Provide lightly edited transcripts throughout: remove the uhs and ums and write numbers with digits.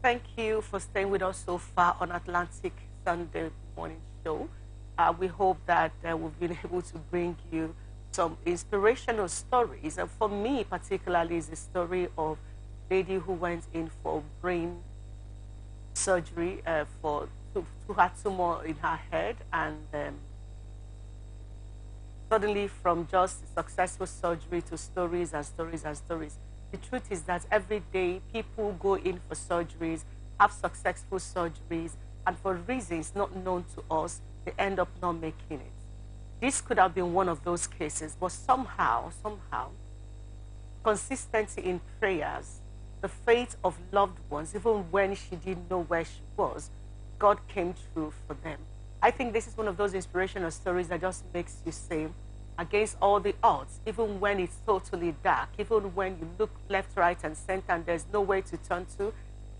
Thank you for staying with us so far on Atlantic Sunday morning show. We hope that we've been able to bring you some inspirational stories. And for me, particularly, is the story of a lady who went in for brain surgery to have tumor in her head, and suddenly from just successful surgery to stories and stories and stories. The truth is that every day people go in for surgeries, have successful surgeries, and for reasons not known to us, they end up not making it. This could have been one of those cases, but somehow, consistency in prayers, the faith of loved ones, even when she didn't know where she was, God came through for them. I think this is one of those inspirational stories that just makes you say, against all the odds, even when it's totally dark, even when you look left, right, and center and there's no way to turn to,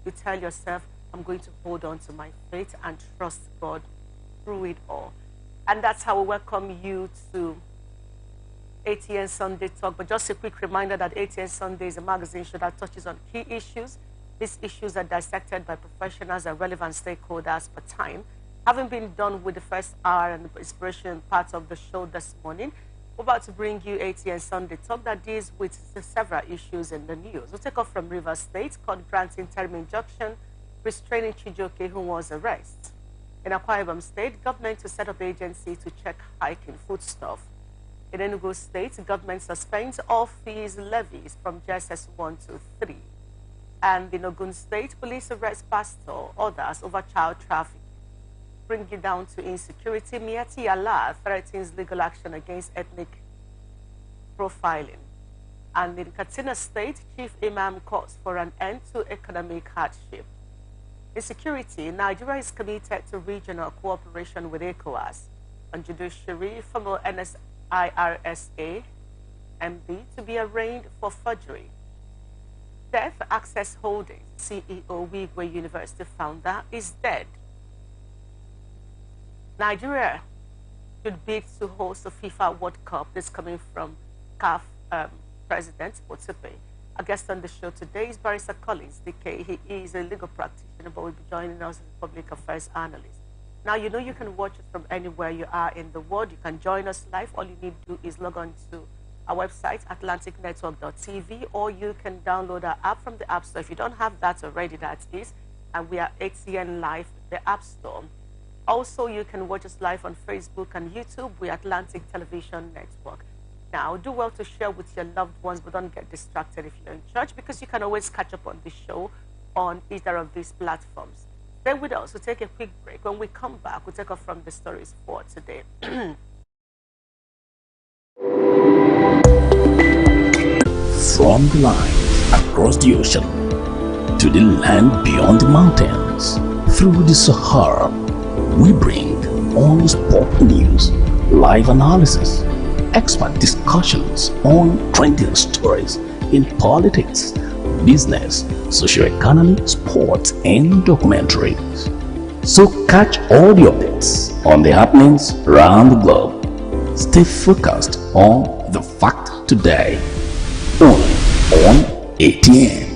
you tell yourself, I'm going to hold on to my faith and trust God through it all. And that's how we welcome you to Atn Sunday Talk. But just a quick reminder that Atn Sunday is a magazine show that touches on key issues. These issues are dissected by professionals and relevant stakeholders per time. Having been done with the first hour and the inspiration part of the show this morning, we're about to bring you Atn Sunday Talk that deals with several issues in the news. We'll take off from Rivers State, court granting interim injunction, restraining Chijoke who was arrested. In Akwa Ibom State, government to set up agency to check hike in foodstuff. In Enugu State, government suspends all fees levies from JSS 1 to 3. And in Ogun State, police arrest pastor, others over child trafficking. Bring you down to insecurity. Miati Allah threatens legal action against ethnic profiling. And in Katsina State, Chief Imam calls for an end to economic hardship. In security, Nigeria is committed to regional cooperation with ECOWAS. On judiciary, former NSIRSA MD to be arraigned for forgery. Death Access Holdings CEO Wigwe University founder is dead. Nigeria should bid to host the FIFA World Cup. This coming from CAF President Otepe. Our guest on the show today is Barrister Collins DK. He is a legal practitioner, but will be joining us as a public affairs analyst. Now, you know you can watch us from anywhere you are in the world. You can join us live. All you need to do is log on to our website, atlanticnetwork.tv, or you can download our app from the App Store. If you don't have that already, that is, and we are ATN Live, the App Store. Also, you can watch us live on Facebook and YouTube. We are Atlantic Television Network. Now, do well to share with your loved ones, but don't get distracted if you're in church, because you can always catch up on the show on either of these platforms. Stay with us. We'll take a quick break. When we come back, we'll take off from the stories for today. From the line across the ocean to the land beyond the mountains, through the Sahara, we bring all the sport news, live analysis, expert discussions on trending stories in politics, business, socio-economy, sports, and documentaries. So catch all the updates on the happenings around the globe. Stay focused on the fact today, only on ATN.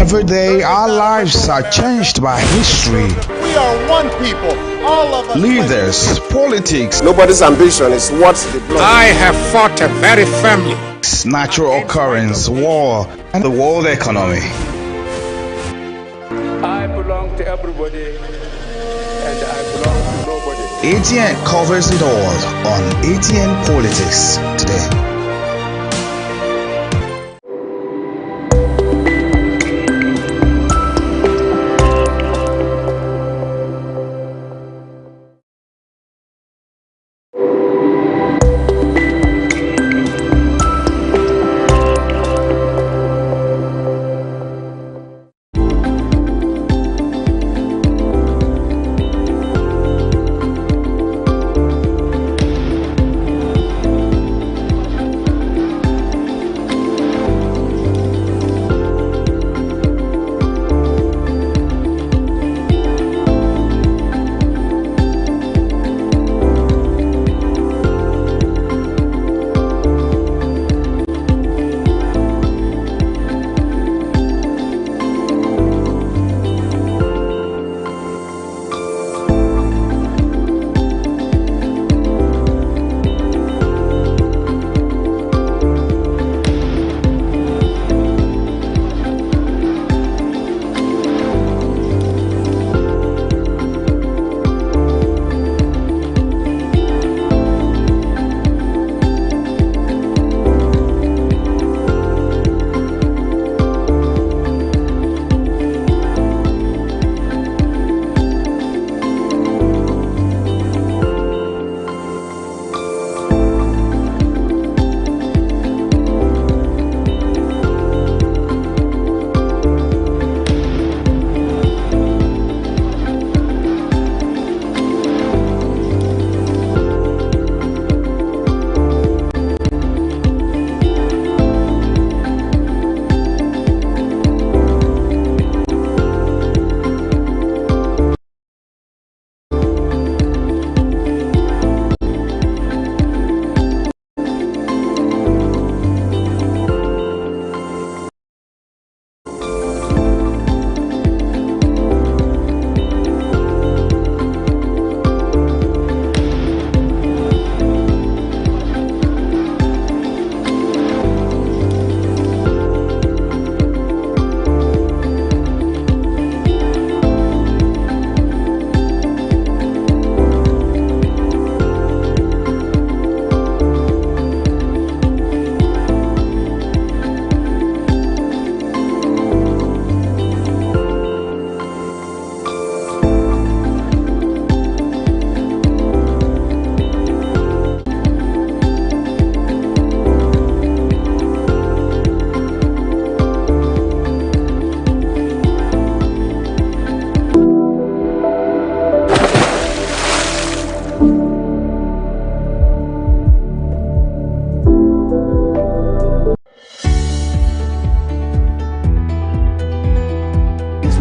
Every day, our lives are changed by history. We are one people, all of us. Leaders, politics, Nobody's ambition is what they blow. I have fought very firmly. natural occurrence, war, and the world economy. I belong to everybody and I belong to nobody. ATN covers it all on ATN Politics today.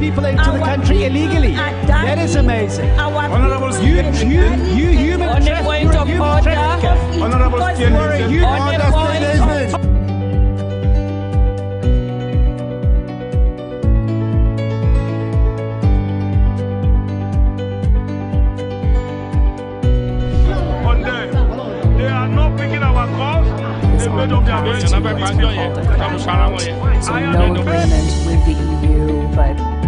People into the country illegally. That is amazing. Honourable You human trafficker. Honourable You're a human They are not picking our calls. They made up their minds. So no agreement with the EU, but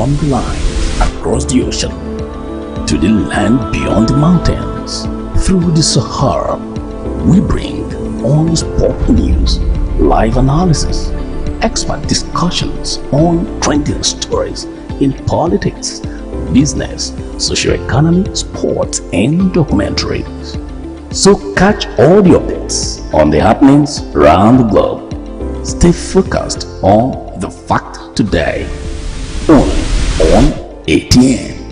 from the lines across the ocean to the land beyond the mountains. Through the Sahara, we bring all sport news, live analysis, expert discussions on trending stories in politics, business, socio-economy, sports, and documentaries. So catch all the updates on the happenings around the globe. Stay focused on the fact today, only on ATN.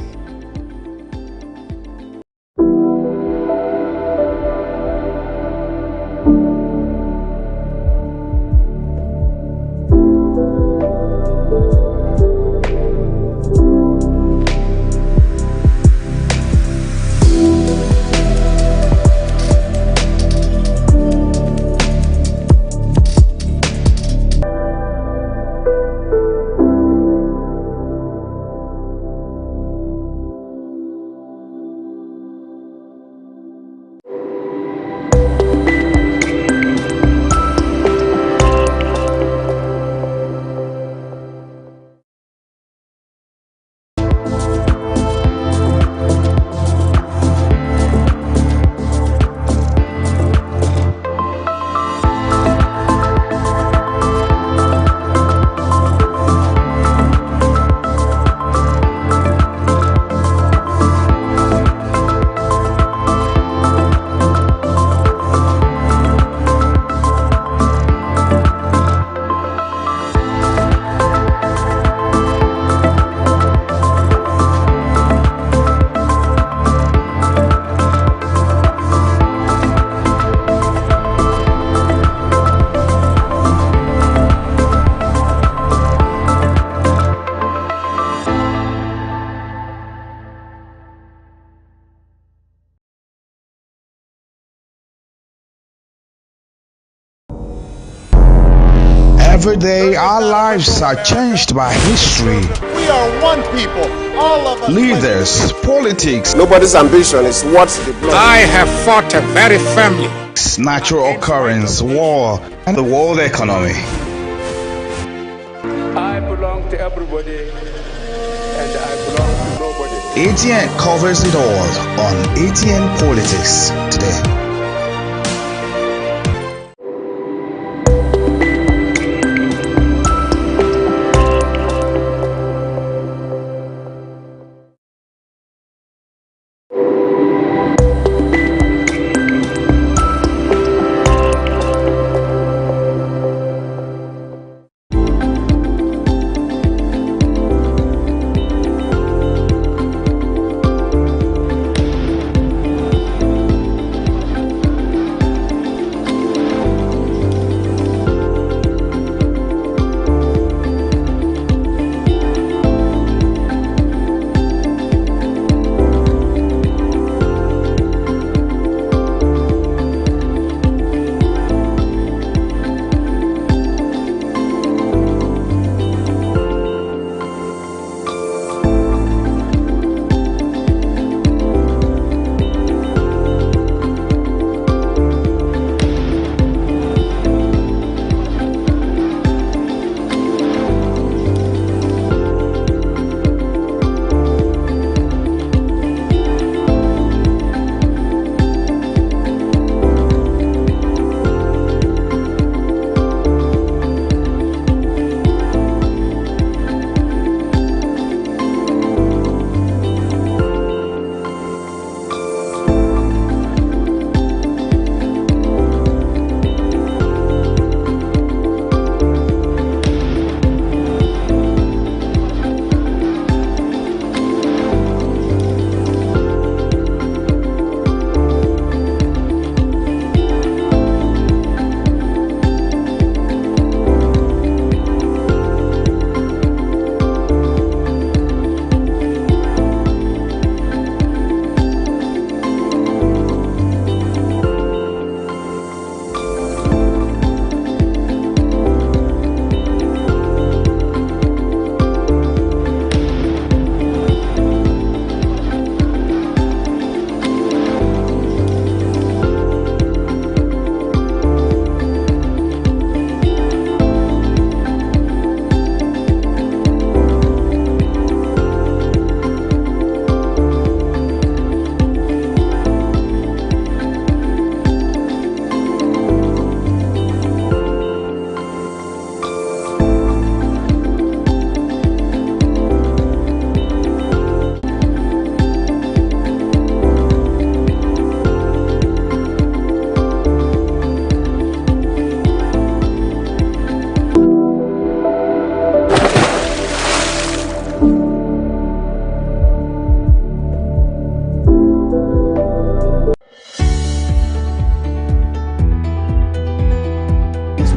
Every day, our lives are changed by history, We are one people, all of us. leaders, politics, Nobody's ambition is what the blood. I have fought a very family. natural occurrence, war, and the world economy. I belong to everybody, and I belong to nobody. ATN covers it all on ATN Politics today.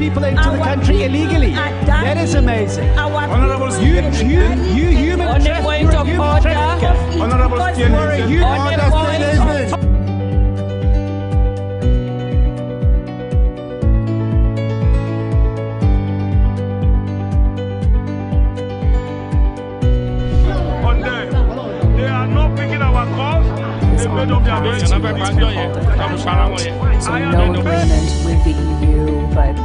people into the country illegally. That is amazing. Honorable You human On the point of order. Honorable they are not picking our calls. They made up their minds. So no agreement with the EU, but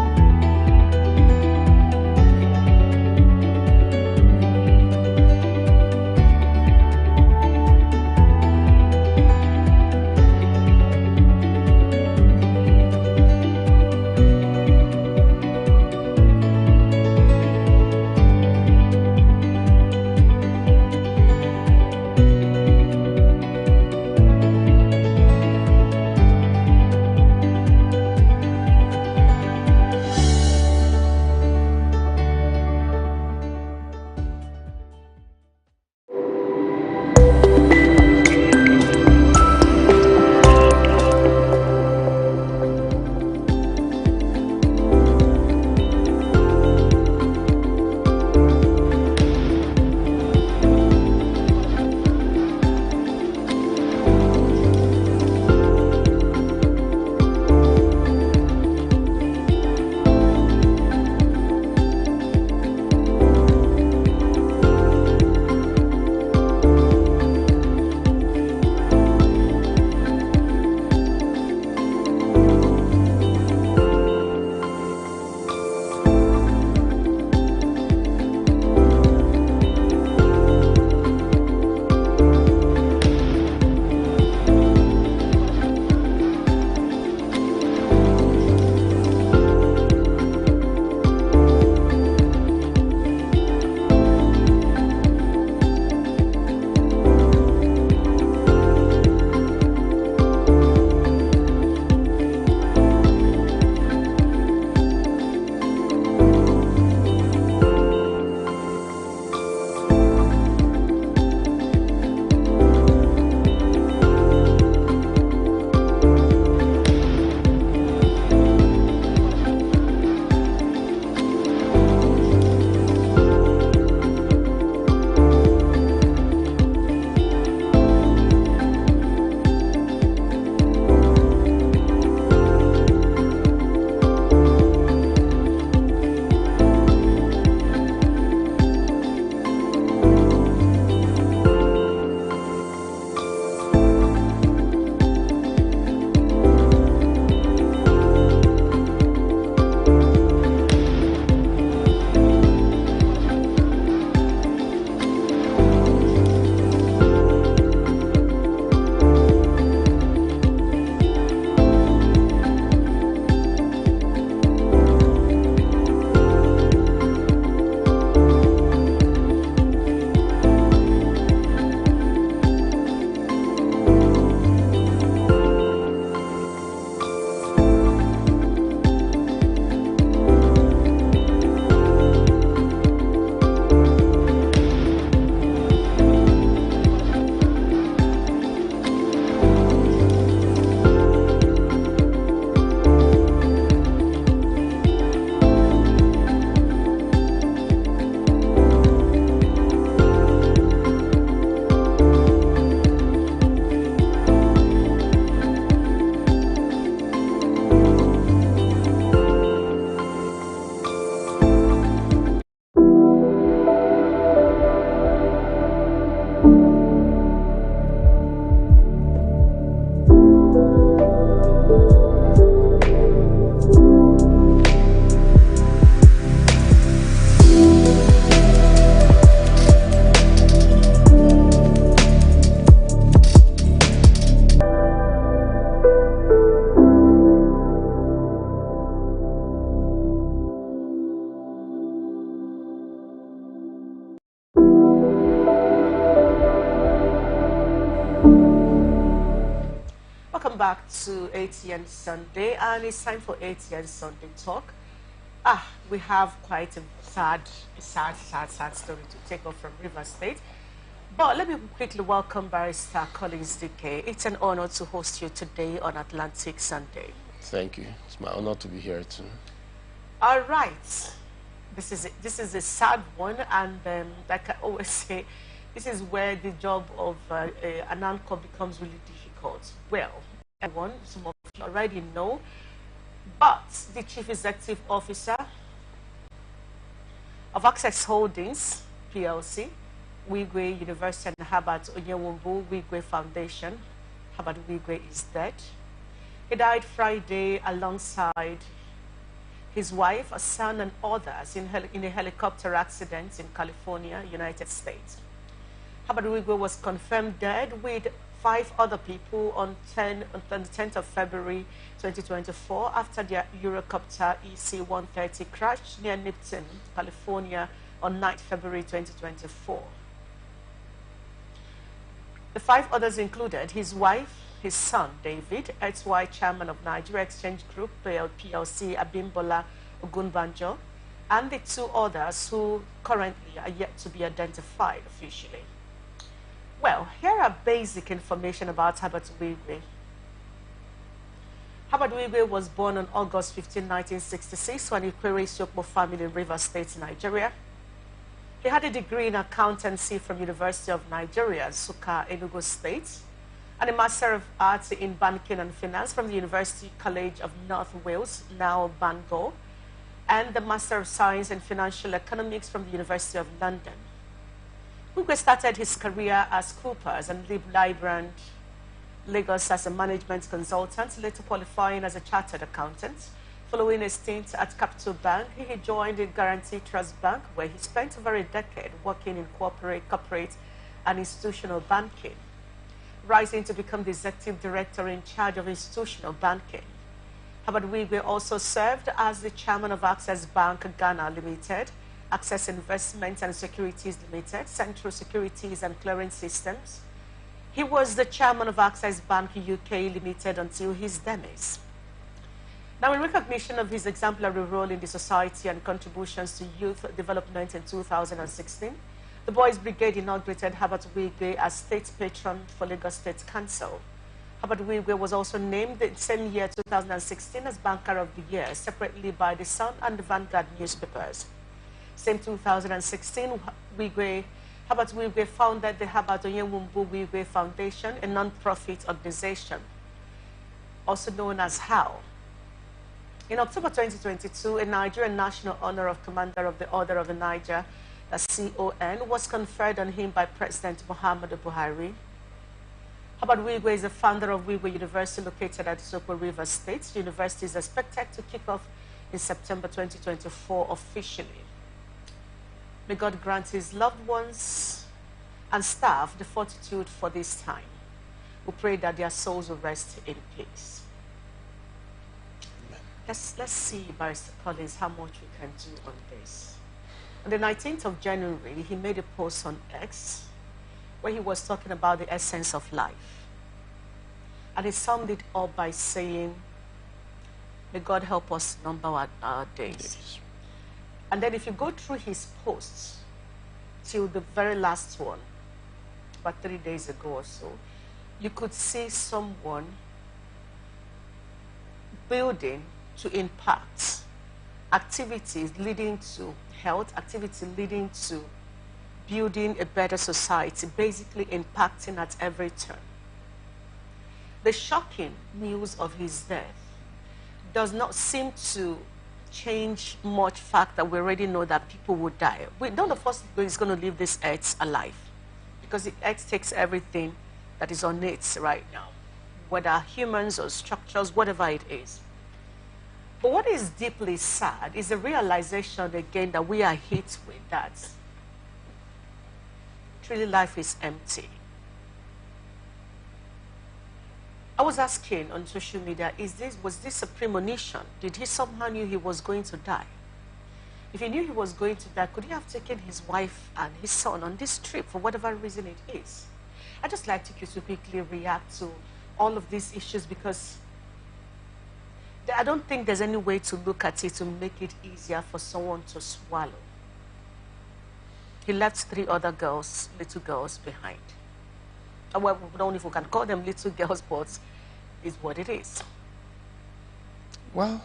back to Atn Sunday, and it's time for Atn Sunday Talk. We have quite a sad story to take off from River State. But let me quickly welcome Barrister Collins Dike. It's an honor to host you today on Atlantic Sunday. Thank you. It's my honor to be here too. All right. This is a sad one, and like I always say, this is where the job of an anchor becomes really difficult. Well, everyone, some of you already know, but the Chief Executive Officer of Access Holdings PLC, Wigwe University and Herbert Onyewumbu Wigwe Foundation, Herbert Wigwe, is dead. He died Friday alongside his wife, a son, and others in a helicopter accident in California, United States. Herbert Wigwe was confirmed dead with 5 other people on the 10th of February 2024 after their Eurocopter EC-130 crashed near Nipton, California on 9th February 2024. The 5 others included his wife, his son, David, ex-Y chairman of Nigeria Exchange Group, PLC, Abimbola Ogunbanjo, and the 2 others who currently are yet to be identified officially. Well, here are basic information about Herbert Wigwe. Herbert Wigwe was born on August 15, 1966, to an Ikwere Isiokpo family in Rivers State, Nigeria. He had a degree in accountancy from University of Nigeria, Nsukka, Enugu State, and a Master of Arts in Banking and Finance from the University College of North Wales, now Bangor, and the Master of Science in Financial Economics from the University of London. Wigwe started his career as Coopers and Librand, Lagos, as a management consultant, later qualifying as a chartered accountant. Following a stint at Capital Bank, he joined the Guarantee Trust Bank, where he spent over a decade working in corporate and institutional banking, rising to become the executive director in charge of institutional banking. Herbert Wigwe also served as the chairman of Access Bank Ghana Limited, Access Investments and Securities Limited, Central Securities and Clearing Systems. He was the chairman of Access Bank UK Limited until his demise. Now, in recognition of his exemplary role in the society and contributions to youth development in 2016, the Boys Brigade inaugurated Herbert Wigwe as state patron for Lagos State Council. Herbert Wigwe was also named the same year, 2016, as Banker of the Year, separately by the Sun and the Vanguard newspapers. Same 2016, Herbert Wigwe founded the Herbert Onyewumbu Wigwe Foundation, a non-profit organization, also known as HOW. In October 2022, a Nigerian National Honor of Commander of the Order of the Niger, the CON, was conferred on him by President Muhammadu Buhari. Herbert Wigwe is the founder of Wigwe University, located at Isoko River State. The university is expected to kick off in September 2024 officially. May God grant his loved ones and staff the fortitude for this time. We pray that their souls will rest in peace. Let's see, Barrister Collins, how much we can do on this. On the 19th of January, he made a post on X where he was talking about the essence of life. And he summed it up by saying, may God help us number our days. And then if you go through his posts till the very last one, about 3 days ago or so, you could see someone building to impact, activities leading to health, activity leading to building a better society, basically impacting at every turn. The shocking news of his death does not seem to change much fact that we already know that people will die. None of us is going to leave this earth alive, because the earth takes everything that is on it right now, whether humans or structures, whatever it is. But what is deeply sad is the realization again that we are hit with that truly life is empty. I was asking on social media, was this a premonition? Did he somehow knew he was going to die? If he knew he was going to die, could he have taken his wife and his son on this trip for whatever reason it is? I'd just like you to quickly react to all of these issues, because I don't think there's any way to look at it to make it easier for someone to swallow. He left 3 other girls, little girls, behind. Well, we don't know if we can call them little girls, but it's what it is. Well,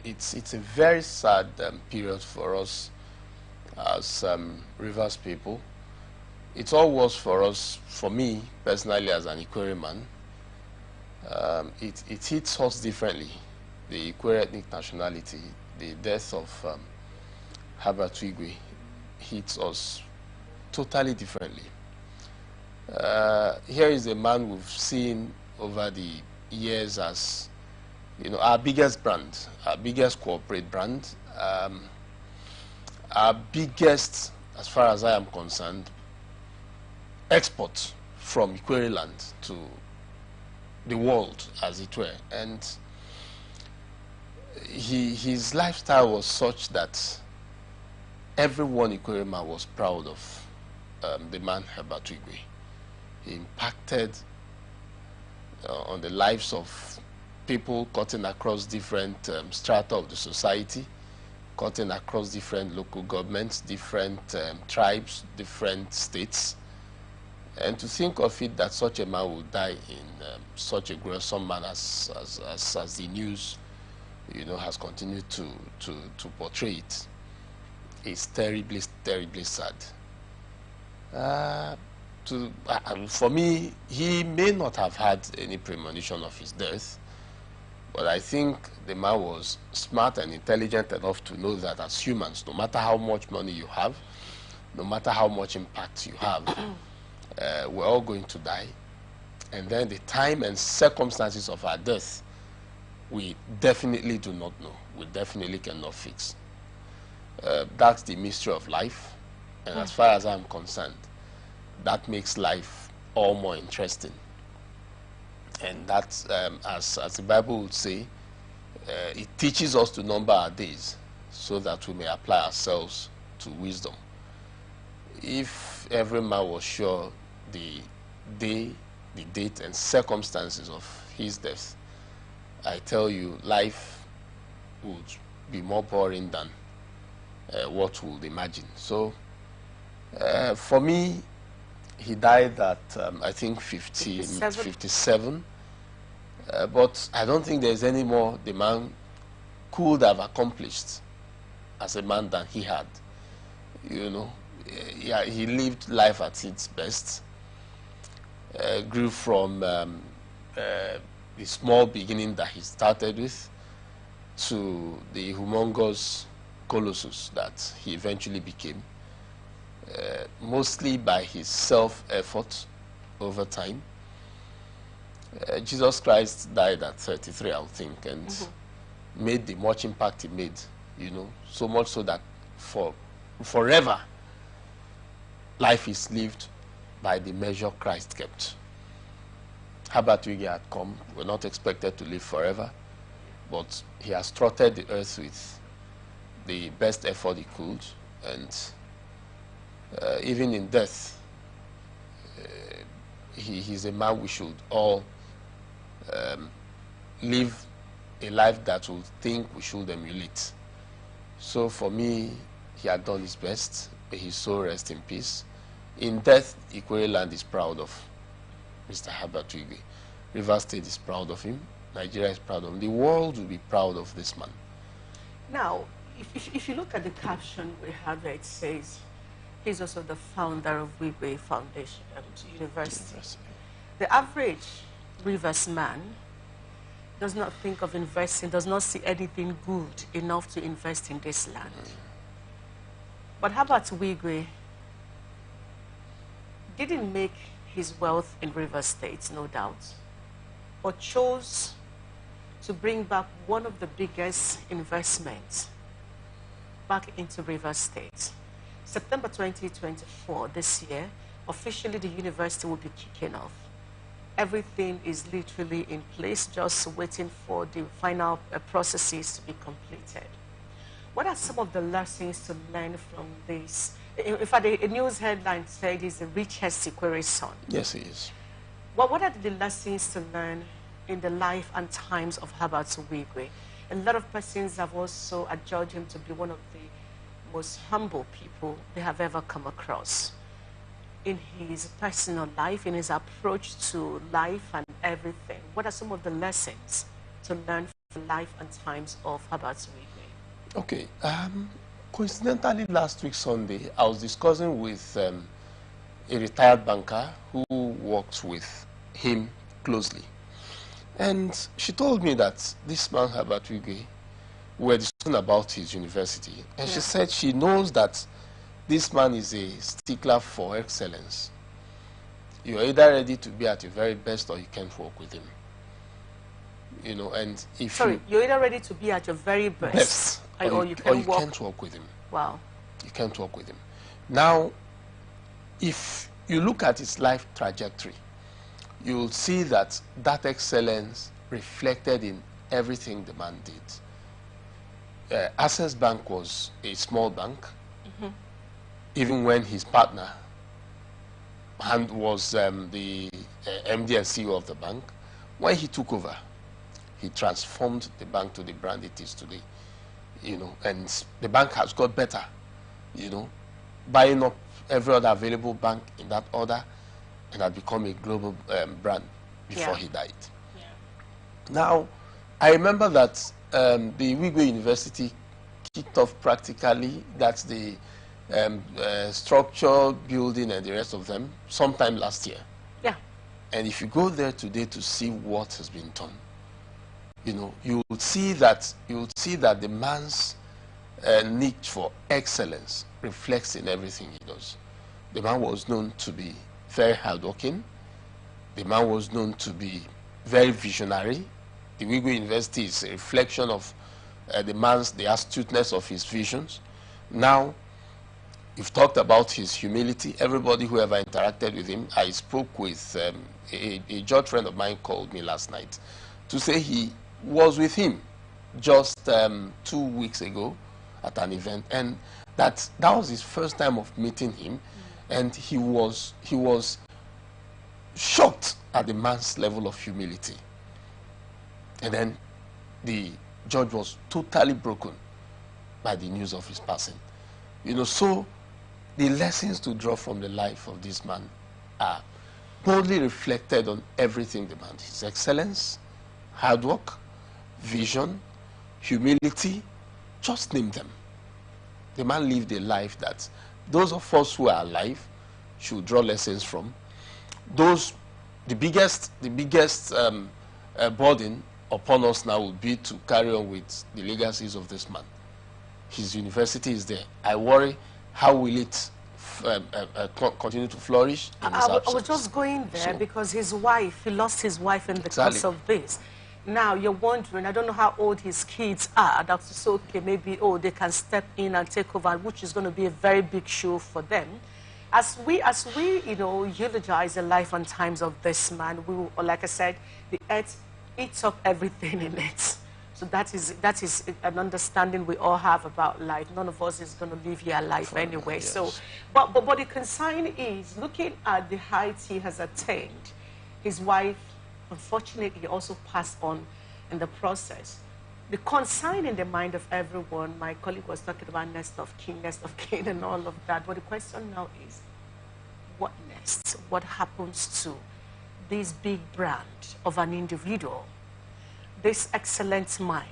it's a very sad period for us as Rivers people. It all was for us, for me personally as an Ikwere man. It hits us differently. The Ikwere ethnic nationality, the death of Herbert Igwe hits us totally differently. Here is a man we've seen over the years as, you know, our biggest brand, our biggest corporate brand, our biggest, as far as I am concerned, export from Ikwere land to the world, as it were. And his lifestyle was such that everyone in Ikwere man was proud of the man Herbert Igwe. He impacted on the lives of people cutting across different strata of the society, cutting across different local governments, different tribes, different states. And to think of it that such a man would die in such a gruesome manner as the news, you know, has continued to portray it, is terribly, terribly sad. For me, he may not have had any premonition of his death, but I think the man was smart and intelligent enough to know that as humans, no matter how much money you have, no matter how much impact you have, we're all going to die. And then the time and circumstances of our death, we definitely do not know. We definitely cannot fix. That's the mystery of life. And as far as I'm concerned, that makes life all more interesting. And that's, as the Bible would say, it teaches us to number our days so that we may apply ourselves to wisdom. If every man was sure the day, the date, and circumstances of his death, I tell you, life would be more boring than what we would imagine. So, for me, he died at, I think, 57. But I don't think there's any more the man could have accomplished as a man than he had. You know, yeah, he lived life at its best. Grew from the small beginning that he started with to the humongous colossus that he eventually became, mostly by his self-effort over time. Jesus Christ died at 33, I think, and made the much impact he made, you know, so much so that forever life is lived by the measure Christ kept. Herbert Igwe had come. We're not expected to live forever, but he has trotted the earth with the best effort he could, and even in death, he's a man we should all live a life that we think we should emulate. So for me, he had done his best. May his soul rest in peace. In death, Ikwere land is proud of Mr. Herbert Igwe. Rivers State is proud of him. Nigeria is proud of him. The world will be proud of this man. Now, if you look at the caption we have there, it says, he's also the founder of Igwe Foundation University. The average Rivers man does not think of investing, does not see anything good enough to invest in this land. But Herbert Igwe didn't make his wealth in Rivers State, no doubt, but chose to bring back one of the biggest investments back into Rivers State. September 2024, this year, officially the university will be kicking off. Everything is literally in place, just waiting for the final processes to be completed. What are some of the lessons to learn from this? In fact, a news headline said he's the richest Ikwere son. Yes, he is. What are the lessons to learn in the life and times of Herbert Igwe? A lot of persons have also adjudged him to be one of the most humble people they have ever come across. In his personal life, in his approach to life and everything, what are some of the lessons to learn the life and times of Herbert Wigwe? Okay. Coincidentally, last week Sunday, I was discussing with a retired banker who works with him closely. And she told me that this man, Herbert Wigwe, we were discussing about his university. And she said she knows that this man is a stickler for excellence. You're either ready to be at your very best or you can't work with him. You know, and if you're either ready to be at your very best, or you can't work with him. Wow. You can't work with him. Now, if you look at his life trajectory, you'll see that that excellence reflected in everything the man did. Access Bank was a small bank, even when his partner and was the MD and CEO of the bank. When he took over, he transformed the bank to the brand it is today. You know, and the bank has got better, you know, buying up every other available bank in that order, and had become a global brand before he died. Now, I remember that the Wigwe University kicked off practically, that's the structure, building, and the rest of them, sometime last year. Yeah. And if you go there today to see what has been done, you know, you will see that the man's need for excellence reflects in everything he does. The man was known to be very hardworking. The man was known to be very visionary. The Wigwe University is a reflection of the astuteness of his visions. Now, you've talked about his humility. Everybody who ever interacted with him, I spoke with a judge friend of mine called me last night to say he was with him just 2 weeks ago at an event, and that was his first time of meeting him, and he was shocked at the man's level of humility. And then the judge was totally broken by the news of his passing. You know, so the lessons to draw from the life of this man are boldly reflected on everything the man. His excellence, hard work, vision, humility, just name them. The man lived a life that those of us who are alive should draw lessons from. The biggest burden upon us now would be to carry on with the legacies of this man. His university is there. I worry, how will it continue to flourish in his absence? I was just going there because he lost his wife in the course of this. Now you're wondering, I don't know how old his kids are. That's okay, maybe they can step in and take over, which is going to be a very big show for them. As we eulogize the life and times of this man, we will, like I said, the earth eats up everything in it. So that is an understanding we all have about life. None of us is going to live here alive anyway. Yes. So, but the concern is looking at the heights he has attained. His wife, unfortunately, also passed on in the process. The concern in the mind of everyone, my colleague was talking about next of kin and all of that. But the question now is, what next? What happens to this big brand of an individual? This excellent mind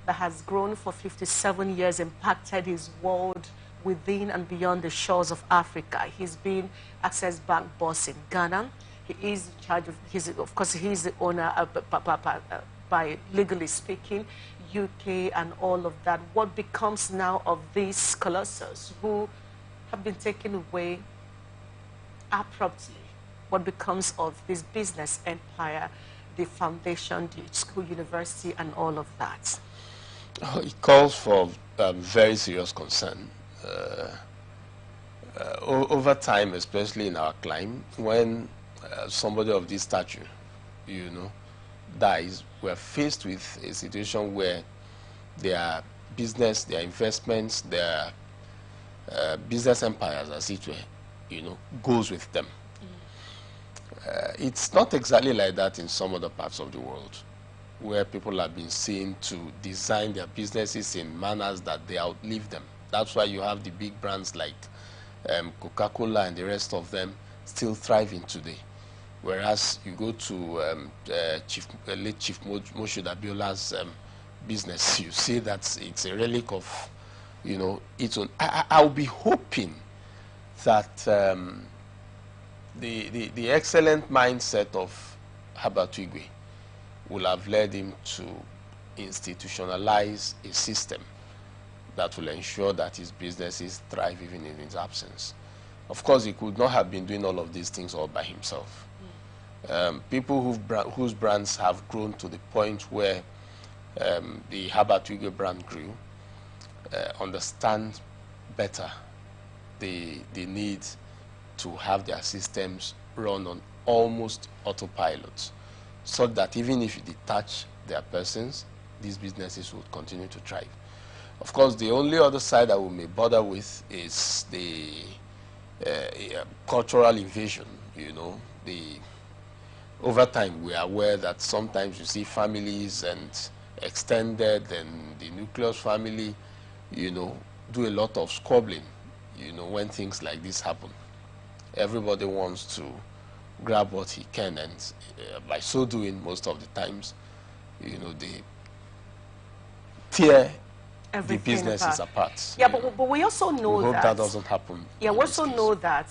that has grown for 57 years, impacted his world within and beyond the shores of Africa. He's been Access Bank boss in Ghana. He is in charge of, of course, he's the owner, by legally speaking, UK and all of that. What becomes now of these colossus who have been taken away abruptly? What becomes of this business empire, the foundation, the school, university, and all of that? It calls for very serious concern. Over time, especially in our climate, when somebody of this stature, dies, we're faced with a situation where their business, their investments, their business empires, as it were, goes with them. It's not exactly like that in some other parts of the world, where people have been seen to design their businesses in manners that they outlive them. That's why you have the big brands like Coca-Cola and the rest of them still thriving today. Whereas you go to late Chief Moshood Abiola's business, you see that it's a relic of, you know, its own. I'll be hoping that the excellent mindset of Herbert Igwe will have led him to institutionalize a system that will ensure that his businesses thrive even in his absence. Of course, he could not have been doing all of these things all by himself. People whose brands have grown to the point where the Herbert Igwe brand grew understand better the need to have their systems run on almost autopilot, so that even if you detach their persons, these businesses would continue to thrive. Of course, the only other side that we may bother with is the cultural invasion. You know, over time we are aware that sometimes you see families and extended and the nucleus family, you know, do a lot of squabbling, you know, when things like this happen. Everybody wants to grab what he can, and by so doing, most of the times, you know, they tear the businesses apart. Yeah, but we also know we hope that doesn't happen. Yeah, we also know that,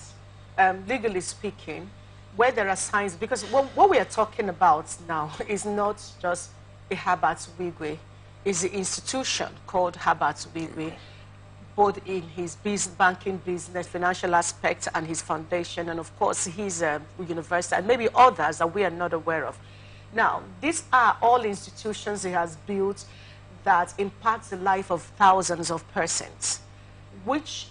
legally speaking, where there are signs, because what we are talking about now is not just a Herbert Igwe, it's the institution called Herbert Igwe, both in his banking business, financial aspect, and his foundation, and of course his university, and maybe others that we are not aware of. Now, these are all institutions he has built that impact the life of thousands of persons, which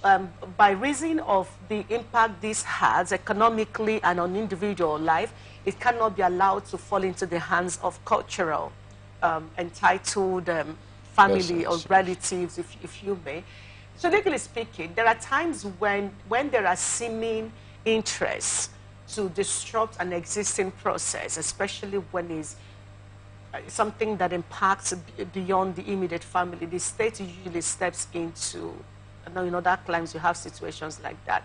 by reason of the impact this has economically and on individual life, it cannot be allowed to fall into the hands of cultural, entitled family or relatives, if you may. So legally speaking, there are times when there are seeming interests to disrupt an existing process, especially when it's something that impacts beyond the immediate family. The state usually steps into, you know, that climbs, you have situations like that.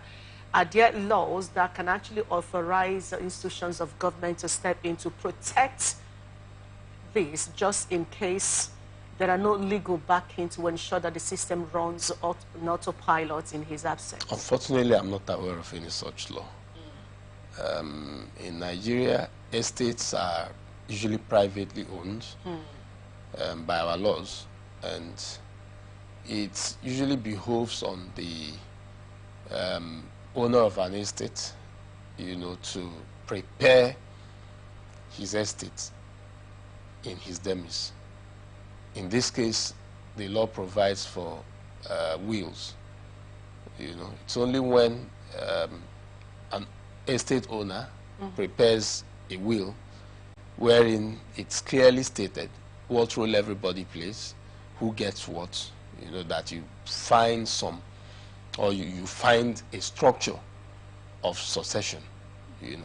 Are there laws that can actually authorize institutions of government to step in to protect this, just in case there are no legal backing to ensure that the system runs on autopilot in his absence? Unfortunately, I'm not aware of any such law. In Nigeria, estates are usually privately owned by our laws, and it usually behoves on the owner of an estate, you know, to prepare his estate in his demise. In this case, the law provides for wills. You know, it's only when an estate owner prepares a will wherein it's clearly stated what role everybody plays, who gets what, you know, that you find some, or you find a structure of succession, you know.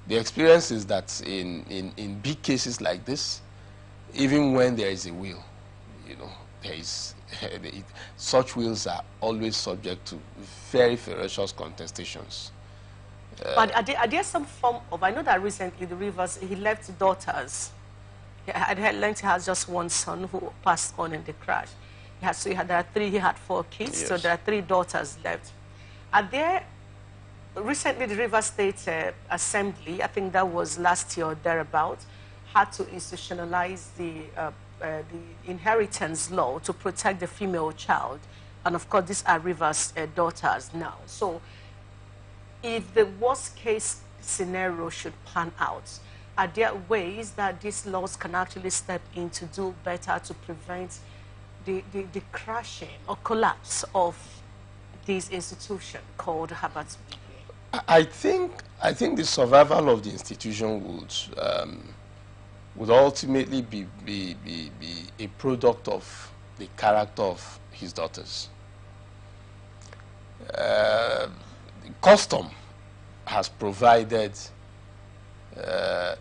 The experience is that in big cases like this, even when there is a will, you know, there is such wills are always subject to very ferocious contestations. But are there some form of, I know that recently the Rivers, he left daughters. I had learned he has just one son who passed on in the crash. There are 4 kids, yes. So there are 3 daughters left. Are there, recently the Rivers State Assembly, I think that was last year or thereabout, had to institutionalize the inheritance law to protect the female child. And of course, these are Rivers' daughters now. So if the worst case scenario should pan out, are there ways that these laws can actually step in to do better to prevent the crashing or collapse of this institution called Herbert Igwe? I think the survival of the institution would ultimately be a product of the character of his daughters. Custom has provided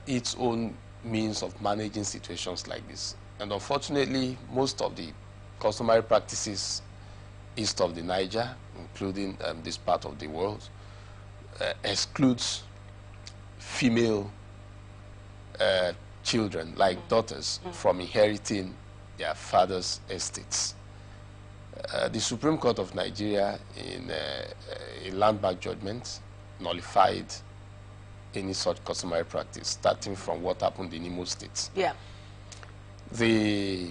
its own means of managing situations like this. And unfortunately, most of the customary practices east of the Niger, including this part of the world, excludes female children, like daughters, from inheriting their father's estates. The Supreme Court of Nigeria, in a landmark judgment, nullified any such customary practice, starting from what happened in Imo State. Yeah. The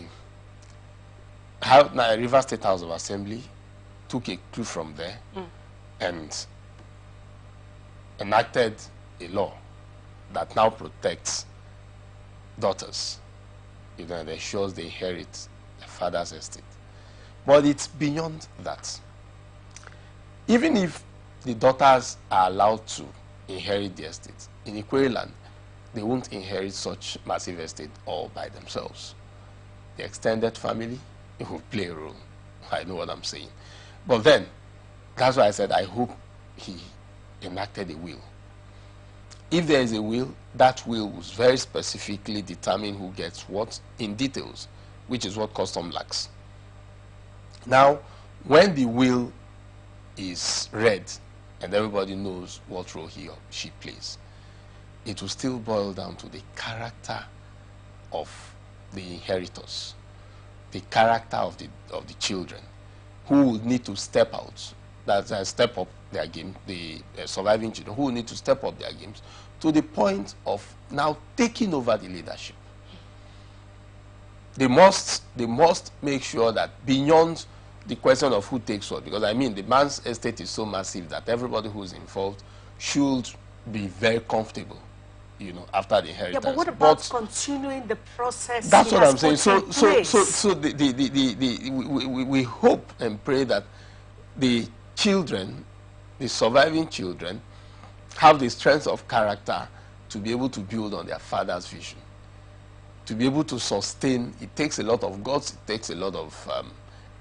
River State House of Assembly took a clue from there and enacted a law that now protects daughters, and ensures they inherit their father's estate. But it's beyond that. Even if the daughters are allowed to inherit the estate, in Ikwere land, they won't inherit such massive estate all by themselves. The extended family will play a role. I know what I'm saying. But then, that's why I said I hope he enacted a will. If there is a will, that will was very specifically determine who gets what in details, which is what custom lacks. Now, when the will is read and everybody knows what role he or she plays, it will still boil down to the character of the inheritors, the character of the children, who will need to step out, step up their game, the surviving children, who will need to step up their games to the point of now taking over the leadership. They must make sure that beyond the question of who takes what, because I mean the man's estate is so massive that everybody who is involved should be very comfortable, after the inheritance. Yeah, but what about continuing the process? That's what I'm saying. So we hope and pray that the children, the surviving children, have the strength of character to be able to build on their father's vision, to be able to sustain. It takes a lot of guts, it takes a lot of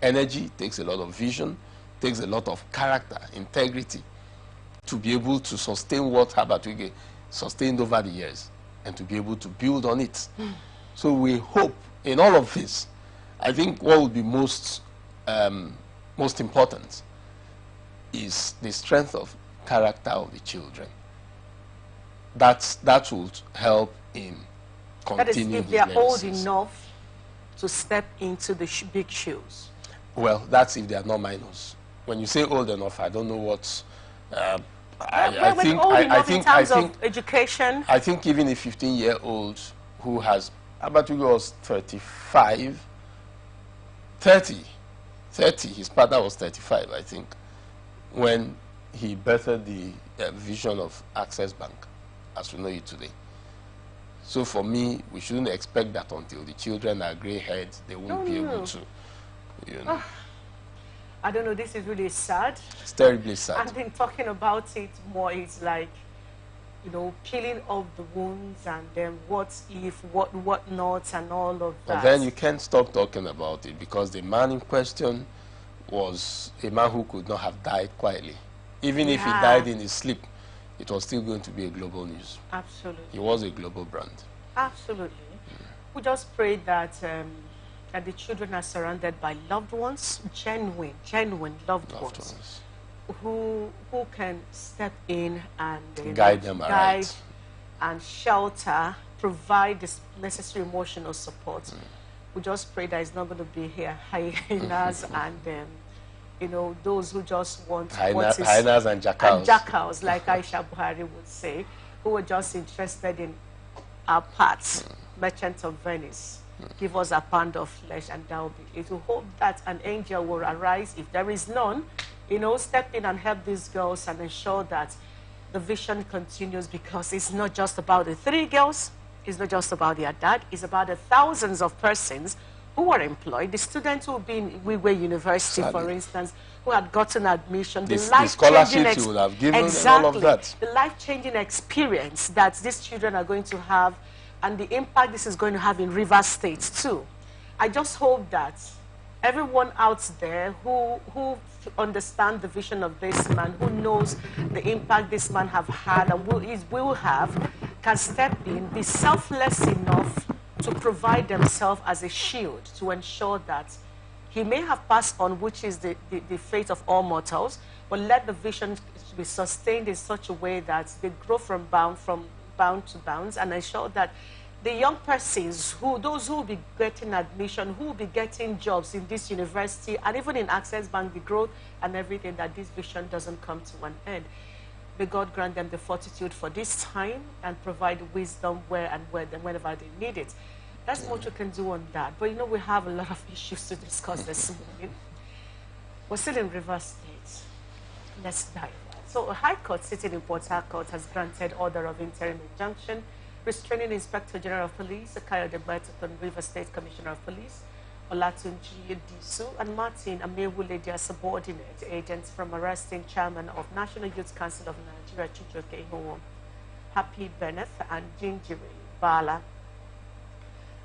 energy, it takes a lot of vision, it takes a lot of character, integrity, to be able to sustain what Habatwige sustained over the years and to be able to build on it. So we hope in all of this, I think what would be most important is the strength of character of the children. That would help in continuing. That is, if they are old enough to step into the big shoes. Well, that's if they are not minors. When you say old enough, I don't know what. I think education. I think even a 15-year-old who has, Abatugu was 35, 30, his father was 35, I think, when he birthed the vision of Access Bank, as we know it today. So for me, we shouldn't expect that until the children are gray-haired, they won't be able to, I don't know, this is really sad. It's terribly sad. And then talking about it more, it's like, peeling off the wounds and then what if, what not, and all of that. But then you can't stop talking about it because the man in question was a man who could not have died quietly. Even if he died in his sleep, it was still going to be a global news. Absolutely. He was a global brand. Absolutely. We just pray that that the children are surrounded by loved ones, genuine loved ones, who can step in and guide them, and shelter, provide this necessary emotional support. We just pray that it's not going to be here hyenas and those who just want hyenas and jackals, like Aisha Buhari would say, who are just interested in our parts, merchants of Venice. Give us a pound of flesh and that will be it. We hope that an angel will arise. If there is none, step in and help these girls and ensure that the vision continues, because it's not just about the 3 girls, it's not just about their dad, it's about the thousands of persons who are employed, the students who have been in Wigwe University, for instance, who had gotten admission, the scholarships you would have given, and all of that. The life-changing experience that these children are going to have, and the impact this is going to have in Rivers State too. I just hope that everyone out there who understands the vision of this man, who knows the impact this man have had and will have, can step in, be selfless enough to provide themselves as a shield to ensure that he may have passed on, which is the fate of all mortals, but let the vision be sustained in such a way that they grow from bound to bounds and ensure that the young persons, those who will be getting admission, who will be getting jobs in this university, and even in Access Bank, the growth and everything, that this vision doesn't come to an end. May God grant them the fortitude for this time and provide wisdom whenever they need it. That's much we can do on that. But you know, we have a lot of issues to discuss this morning. We're still in Rivers State. Let's dive. So a High Court sitting in Port Harcourt has granted order of interim injunction restraining Inspector General of Police, Kayode Bertoton, Rivers State Commissioner of Police, Olatunji Disu, and Martin Amewule, their subordinate agents, from arresting Chairman of National Youth Council of Nigeria, Chijioke Ihowo, Happy Benneth, and Jinjiri Bala.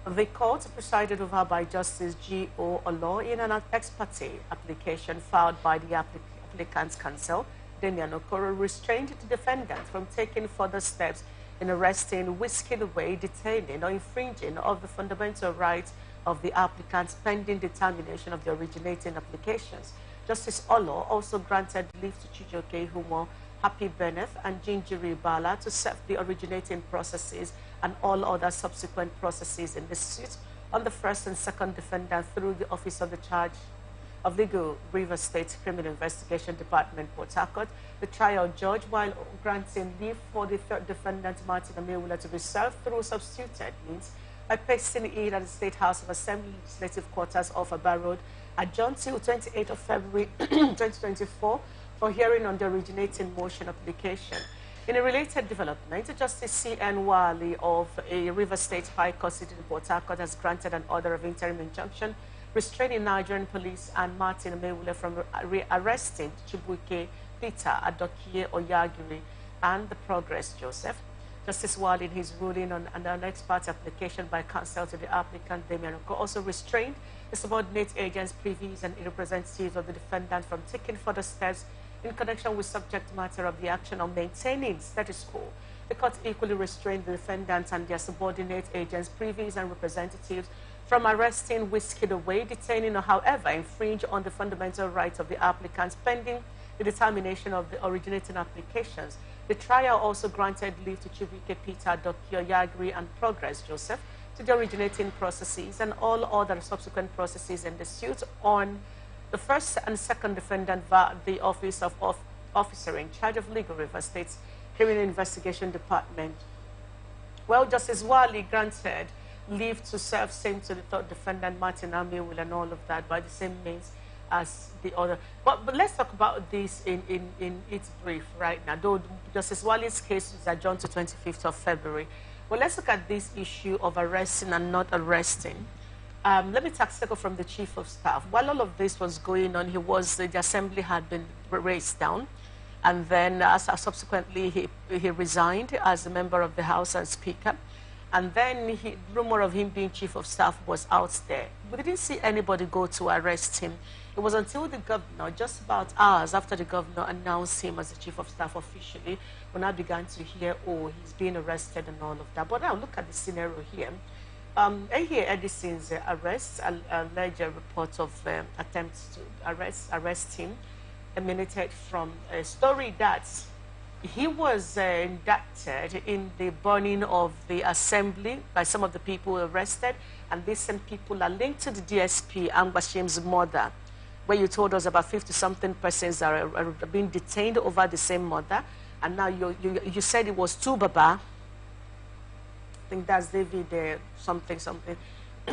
The court, presided over by Justice G.O. Olo, in an ex parte application filed by the applicant's counsel, Damian Okoro, restrained the defendant from taking further steps in arresting, whisking away, detaining, or infringing of the fundamental rights of the applicants pending determination of the originating applications. Justice Olo also granted leave to Chijioke Ihowo, Happy Benneth, and Jinjiri Bala to serve the originating processes and all other subsequent processes in the suit on the first and second defendant through the Office of the Charge of Legal, Rivers State Criminal Investigation Department, Port Harcourt. The trial judge, while granting leave for the third defendant, Martin Amewule, to be served through substituted means by placing it at the State House of Assembly Legislative Quarters off Aba Road, adjourned till 28th of February 2024 for hearing on the originating motion application. In a related development, Justice C.N. Wali of a River State High Court sitting in Port Harcourt has granted an order of interim injunction restraining Nigerian police and Martin Amewule from arresting Chibuike Peter Adokie Oyagiri and the Progress Joseph. Justice Wali, in his ruling on an ex parte application by counsel to the applicant, Damian Okoro, also restrained the subordinate agents, privies, and representatives of the defendant from taking further steps in connection with subject matter of the action on maintaining status quo. The court equally restrained the defendants and their subordinate agents, privies, and representatives from arresting, whisking away, detaining, or however infringe on the fundamental rights of the applicants pending the determination of the originating applications. The trial also granted leave to Chibuike Peter Adokie Oyagiri and Progress Joseph to the originating processes and all other subsequent processes in the suit on the first and second defendant via the Office of Officer in Charge of Legal, River State's Criminal Investigation Department. Well, Justice Wali granted leave to serve same to the third defendant, Martin Amewule, and all of that by the same means as the other. But let's talk about this in its brief right now. Though Justice Wali's case is adjourned to 25th of February. Well, let's look at this issue of arresting and not arresting. Let me take second from the Chief of Staff. While all of this was going on, the assembly had been raised down, and then subsequently he resigned as a member of the House and Speaker. And then rumor of him being Chief of Staff was out there. We didn't see anybody go to arrest him. It was until the governor, just about hours after the governor announced him as the Chief of Staff officially, when I began to hear, oh, he's being arrested and all of that. But now look at the scenario here. Here, Edison's arrest, alleged report of attempts to arrest him, emanated from a story that he was indicted in the burning of the assembly by some of the people arrested, and these same people are linked to the DSP, Angbashim's mother, where you told us about 50-something persons are being detained over the same mother, and now you said it was two Baba. I think that's David something.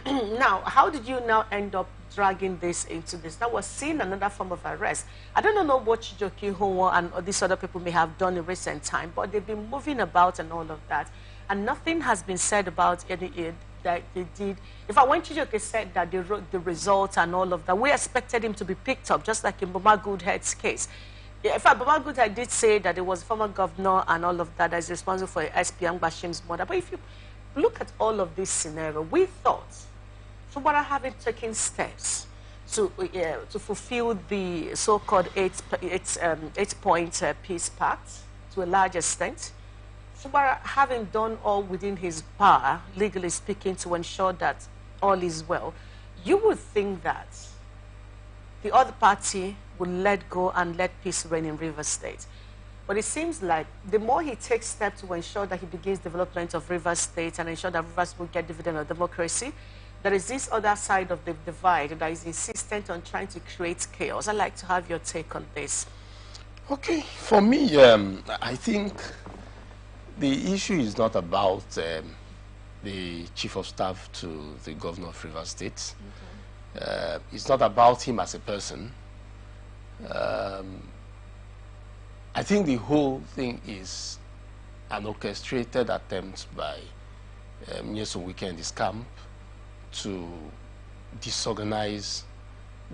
Now, how did you now end up dragging this into this? That was seen another form of arrest. I don't know what Chijioke Ihowo and these other people may have done in recent time, but they've been moving about and all of that, and nothing has been said about any that they did. In fact, when Chijioke said that they wrote the results and all of that, we expected him to be picked up, just like in Baba Goodhead's case. In fact, Baba Goodhead did say that it was former governor and all of that is responsible for SP Angbashim's mother. But if you look at all of this scenario, we thought, so what are having taken steps to fulfill the so-called eight-point peace pact to a large extent, so what are having done all within his power, legally speaking, to ensure that all is well, you would think that the other party would let go and let peace reign in Rivers State. But it seems like the more he takes steps to ensure that he begins development of Rivers State and ensure that Rivers will get dividend of democracy, there is this other side of the divide that is insistent on trying to create chaos. I'd like to have your take on this. Okay, for me, I think the issue is not about the chief of staff to the governor of Rivers State. Okay. It's not about him as a person. I think the whole thing is an orchestrated attempt by Nyesom Wike and his camp to disorganize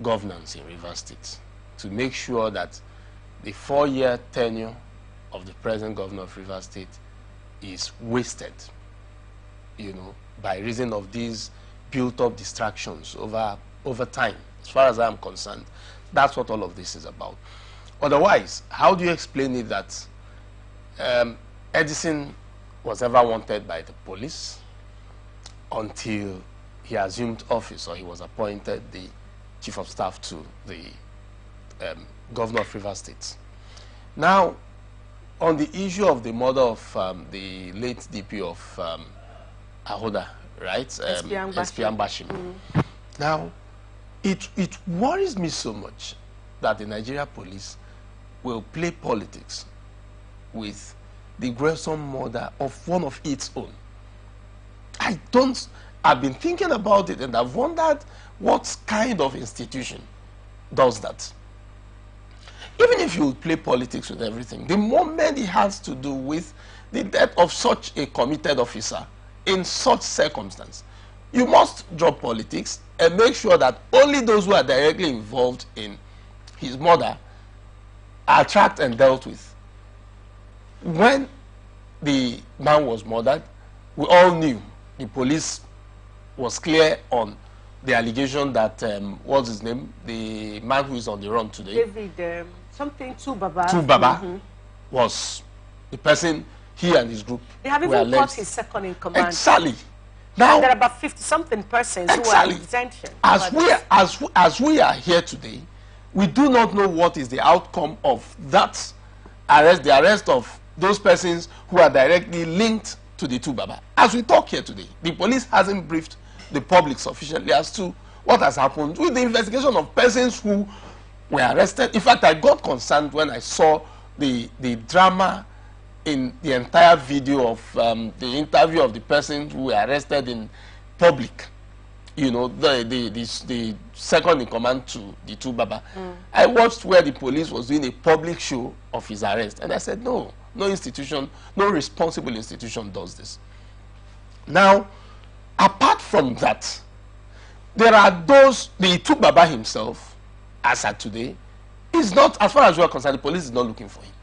governance in Rivers State, to make sure that the 4-year tenure of the present governor of Rivers State is wasted, you know, by reason of these built-up distractions over time. As far as I'm concerned, that's what all of this is about. Otherwise, how do you explain it that Edison was ever wanted by the police until he assumed office, or he was appointed the chief of staff to the governor of Rivers State? Now, on the issue of the murder of the late DP of Ahoda, right? SP Ambashim. Now, it worries me so much that the Nigeria police will play politics with the gruesome murder of one of its own. I've been thinking about it, and I've wondered what kind of institution does that. Even if you play politics with everything, the moment it has to do with the death of such a committed officer in such circumstance, you must drop politics and make sure that only those who are directly involved in his murder are tracked and dealt with. When the man was murdered, we all knew the police was clear on the allegation that, what's his name? The man who is on the run today. David, something Tubaba. Tubaba was the person, he and his group. They have even caught his second in command. Exactly. Now, and there are about 50-something persons who are in detention. As we are here today, we do not know what is the outcome of that arrest, the arrest of those persons who are directly linked to the Tubaba. As we talk here today, the police hasn't briefed the public sufficiently as to what has happened with the investigation of persons who were arrested. In fact, I got concerned when I saw the drama in the entire video of the interview of the persons who were arrested in public. You know, the second in command to the Tubaba. I watched where the police was doing a public show of his arrest, and I said, no institution, no responsible institution does this. Now, apart from that, there are those, the Tubaba himself, as at today, is not, as far as we are concerned, the police is not looking for him.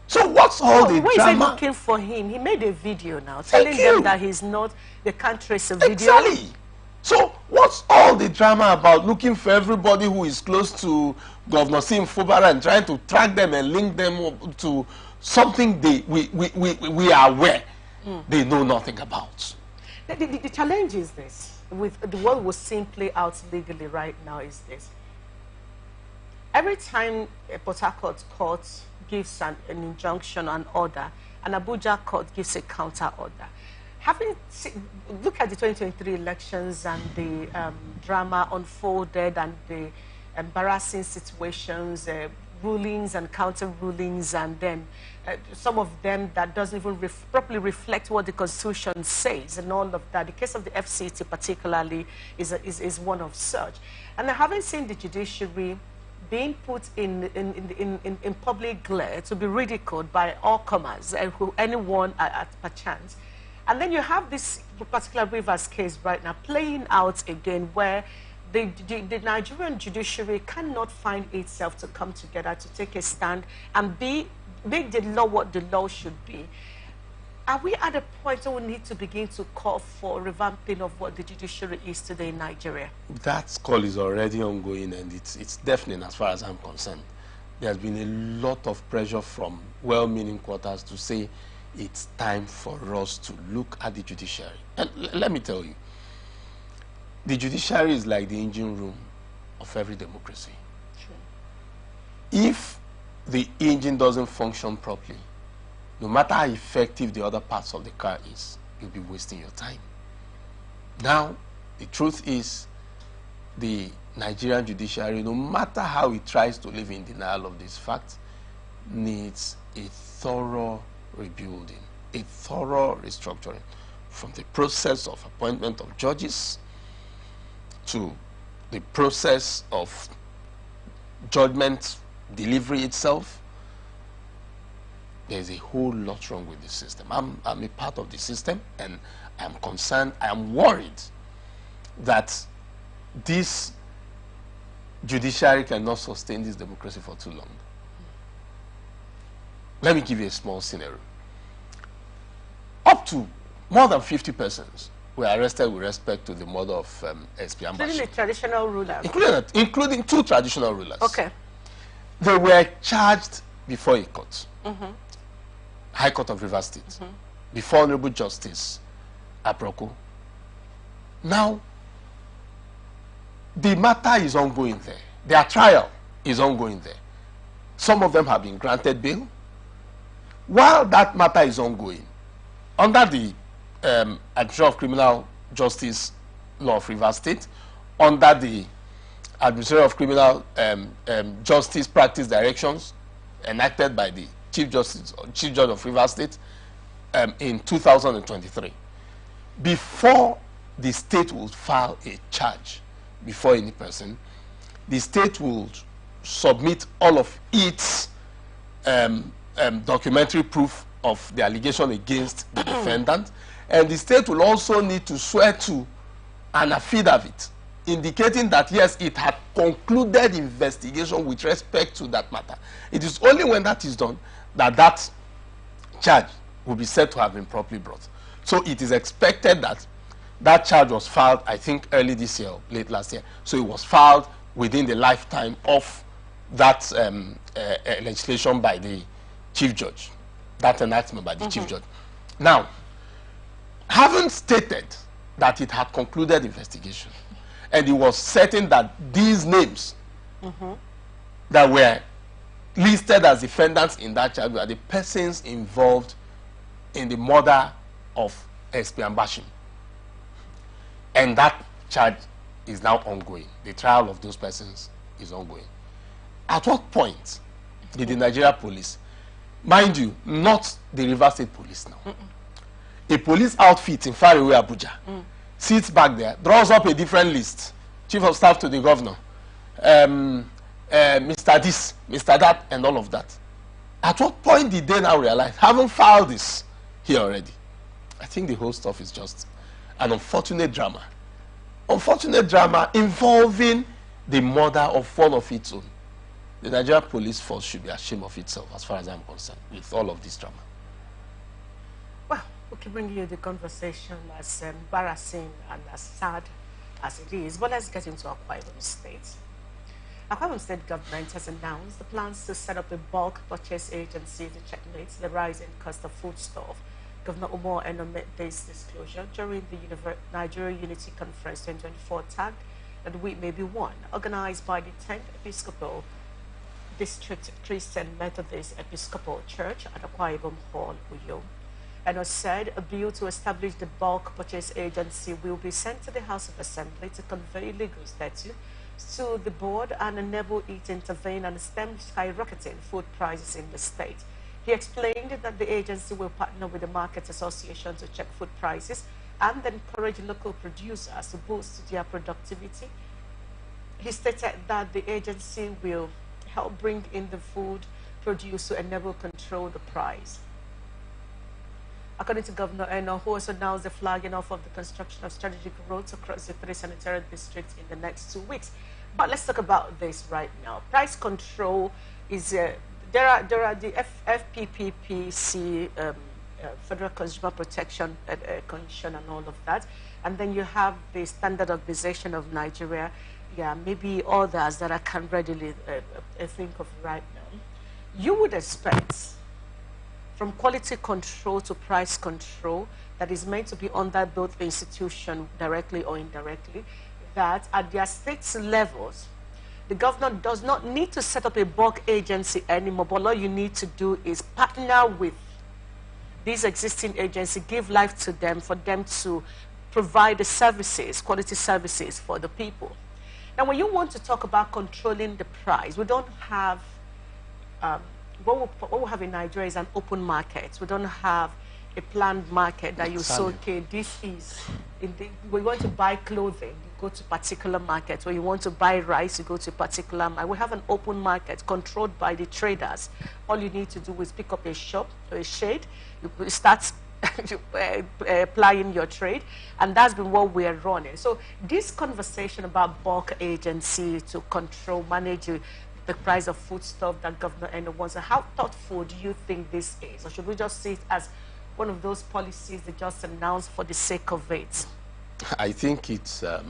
So what's all the why drama? Is he looking for him? He made a video now telling them that he's not, they can't trace a video. Exactly. So what's all the drama about looking for everybody who is close to Governor Sim Fubara and trying to track them and link them to something we are aware they know nothing about? The challenge is this, with the world we're seeing play out legally right now, is this. Every time a Port Harcourt court gives an injunction, an order, an Abuja court gives a counter order. Look at the 2023 elections and the drama unfolded and the embarrassing situations, rulings and counter rulings, and then some of them that doesn't even properly reflect what the Constitution says, and all of that. The case of the FCT particularly is one of such. And I haven't seen the judiciary being put in public glare to be ridiculed by all comers, anyone at perchance. And then you have this particular Rivers case right now playing out again, where the Nigerian judiciary cannot find itself to come together to take a stand and make the law what the law should be. Are we at a point where we need to begin to call for revamping of what the judiciary is today in Nigeria? That call is already ongoing, and it's deafening as far as I'm concerned. There's been a lot of pressure from well-meaning quarters to say it's time for us to look at the judiciary. And let me tell you, the judiciary is like the engine room of every democracy. True. If the engine doesn't function properly, no matter how effective the other parts of the car is, you'll be wasting your time. Now, the truth is, the Nigerian judiciary, no matter how it tries to live in denial of this fact, needs a thorough rebuilding, a thorough restructuring, from the process of appointment of judges to the process of judgment delivery itself. There's a whole lot wrong with the system. I'm a part of the system, and I'm concerned, I am worried that this judiciary cannot sustain this democracy for too long. Let me give you a small scenario. Up to more than 50 persons were arrested with respect to the murder of SP Ambashi. Including the traditional rulers? Including two traditional rulers. Okay. They were charged before a court, High Court of Rivers State, before Honorable Justice Aproko. Now, the matter is ongoing there. Their trial is ongoing there. Some of them have been granted bail. While that matter is ongoing, under the Administration of Criminal Justice Law of Rivers State, under the Administration of Criminal Justice Practice Directions enacted by the Chief Judge of Rivers State in 2023, before the state will file a charge before any person, the state will submit all of its documentary proof of the allegation against the defendant, and the state will also need to swear to an affidavit indicating that yes, it had concluded investigation with respect to that matter. It is only when that is done that that charge will be said to have been properly brought. So it is expected that that charge was filed, I think, early this year or late last year. So it was filed within the lifetime of that legislation by the Chief Judge, that enactment by the Chief Judge. Now, having stated that it had concluded investigation, and it was certain that these names that were listed as defendants in that charge were the persons involved in the murder of SP Ambashi, and that charge is now ongoing. The trial of those persons is ongoing. At what point did the Nigeria police, mind you, not the Rivers State police now, a police outfit in faraway Abuja, sits back there, draws up a different list, Chief of Staff to the Governor, Mr. This, Mr. That, and all of that. At what point did they now realize, haven't filed this here already? I think the whole stuff is just an unfortunate drama. Unfortunate drama involving the murder of one of its own. The Nigeria police force should be ashamed of itself, as far as I'm concerned, with all of this drama. Well, we can bring you the conversation as embarrassing and as sad as it is, but let's get into Akwa Ibom State. Akwa Ibom State government has announced the plans to set up a bulk purchase agency to checkmate the rising cost of foodstuff. Governor Umar Eno made this disclosure during the Nigeria Unity Conference 2024 tagged that we may be one, organized by the 10th Episcopal District Christian Methodist Episcopal Church at Akwa Ibom Hall, Uyo. Eno said a bill to establish the bulk purchase agency will be sent to the House of Assembly to convey legal status to the board and enable it to intervene and stem skyrocketing food prices in the state. He explained that the agency will partner with the Market Association to check food prices and encourage local producers to boost their productivity. He stated that the agency will help bring in the food produced to enable control the price. According to Governor Eno, who also announced the flagging off of the construction of strategic roads across the 3 senatorial districts in the next 2 weeks. But let's talk about this right now. Price control is there are the FPPPC, Federal Consumer Protection Commission, and all of that, and then you have the Standard Organization of Nigeria. Yeah, maybe others that I can't readily think of right now. You would expect, from quality control to price control, that is meant to be under both institutions, directly or indirectly, that at their state levels, The governor does not need to set up a bulk agency anymore, but all you need to do is partner with these existing agencies, give life to them, for them to provide the services, quality services for the people. Now, when you want to talk about controlling the price, we don't have, what we have in Nigeria is an open market. We don't have a planned market that you say, okay, this is, we want to buy clothing, you go to particular market. When you want to buy rice, you go to a particular market. We have an open market controlled by the traders. All you need to do is pick up a shop or a shade, you start applying your trade, and that's been what we're running. So this conversation about bulk agency to control, manage the price of foodstuff that Governor Eno wants, how thoughtful do you think this is? Or should we just see it as one of those policies they just announced for the sake of it? I think it's a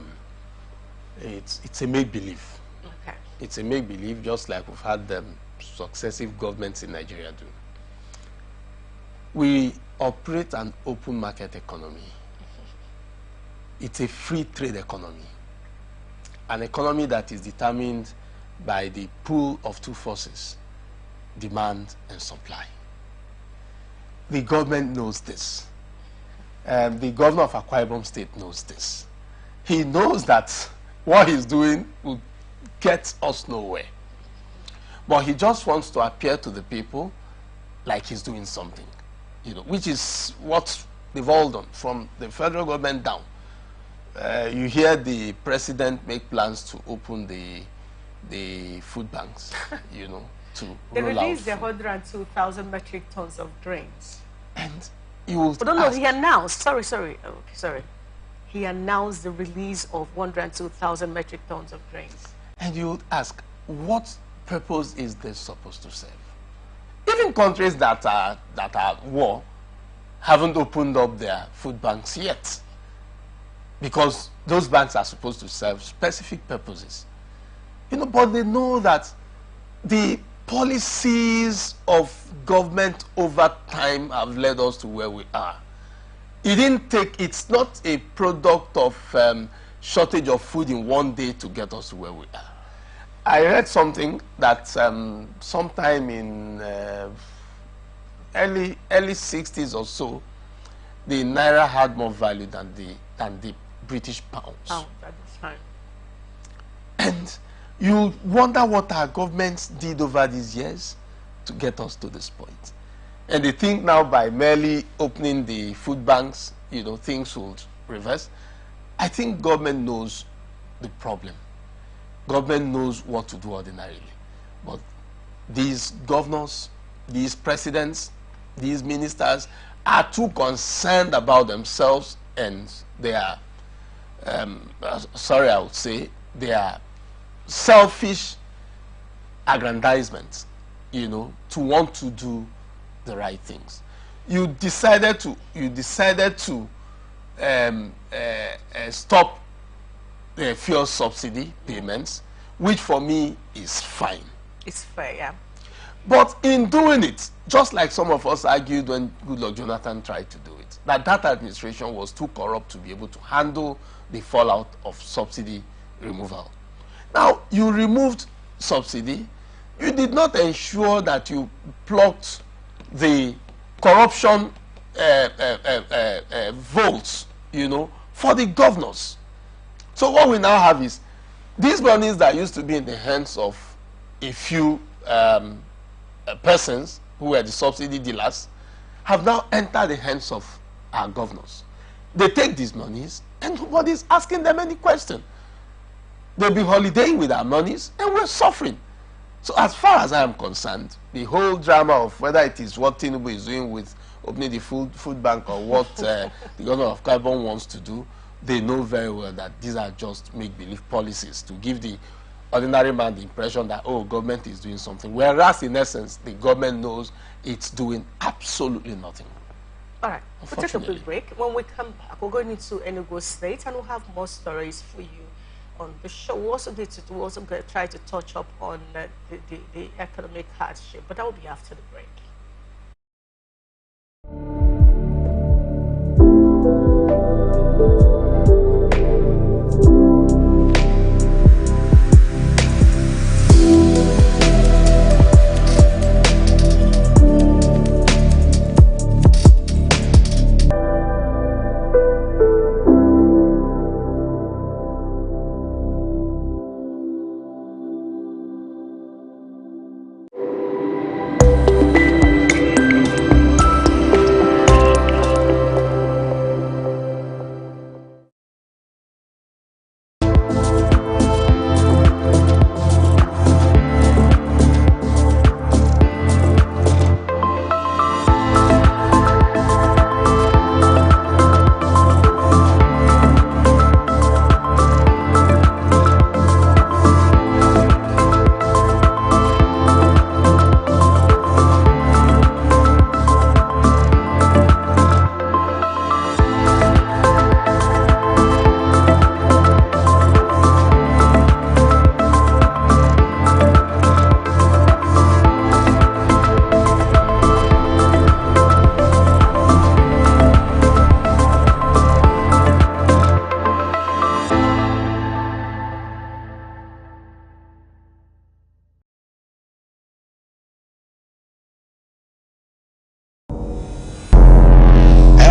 make-believe. Okay. It's a make-believe, just like we've had successive governments in Nigeria do. We operate an open market economy. It's a free trade economy. An economy that is determined by the pool of two forces, demand and supply. The government knows this. The governor of Akwa Ibom State knows this. He knows that what he's doing will get us nowhere. But he just wants to appear to the people like he's doing something, you know, which is what they've all done from the federal government down. You hear the president make plans to open the food banks, you know, to they roll out released the food. 102,000 metric tons of grains. And you will no, ask, he announced, sorry. He announced the release of 102,000 metric tons of grains. and you would ask, what purpose is this supposed to serve? Even countries that are at war haven't opened up their food banks yet, because those banks are supposed to serve specific purposes. You know, but they know that the policies of government over time have led us to where we are. It's not a product of shortage of food in one day to get us to where we are. I read something that sometime in early 60s or so, the naira had more value than the British pounds. Oh, that is fine. And you wonder what our governments did over these years to get us to this point. And they think now by merely opening the food banks, you know, things would reverse. I think government knows the problem. Government knows what to do ordinarily. But these governors, these presidents, these ministers are too concerned about themselves and their, sorry I would say, their selfish aggrandizement, you know, to want to do the right things. You decided to stop the fuel subsidy payments, which for me is fine. It's fair, yeah. But in doing it, just like some of us argued when Goodluck Jonathan tried to do it, that administration was too corrupt to be able to handle the fallout of subsidy removal. Now, you removed subsidy. You did not ensure that you plucked the corruption votes, you know, for the governors. So what we now have is these monies that used to be in the hands of a few persons who were the subsidy dealers have now entered the hands of our governors. They take these monies and nobody's asking them any question. They'll be holidaying with our monies and we're suffering. So as far as I am concerned, the whole drama of whether it is what Tinubu is doing with opening the food bank or what the governor of Akwa Ibom wants to do, they know very well that these are just make-believe policies to give the ordinary man the impression that, oh, government is doing something, whereas in essence, the government knows it's doing absolutely nothing. All right, we'll take a quick break. When we come back, we're going into Enugu State and we'll have more stories for you on the show. We're also going to try to touch up on the economic hardship, but that will be after the break.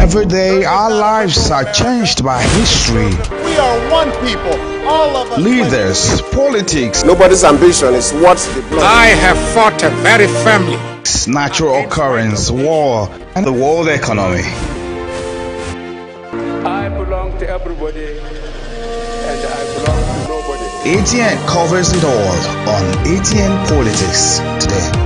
Every day, our lives are changed by history, We are one people, all of us. leaders, politics, Nobody's ambition is what the blood. I have fought a very family. natural occurrence, war, and the world economy. I belong to everybody, and I belong to nobody. ATN covers it all on ATN Politics today.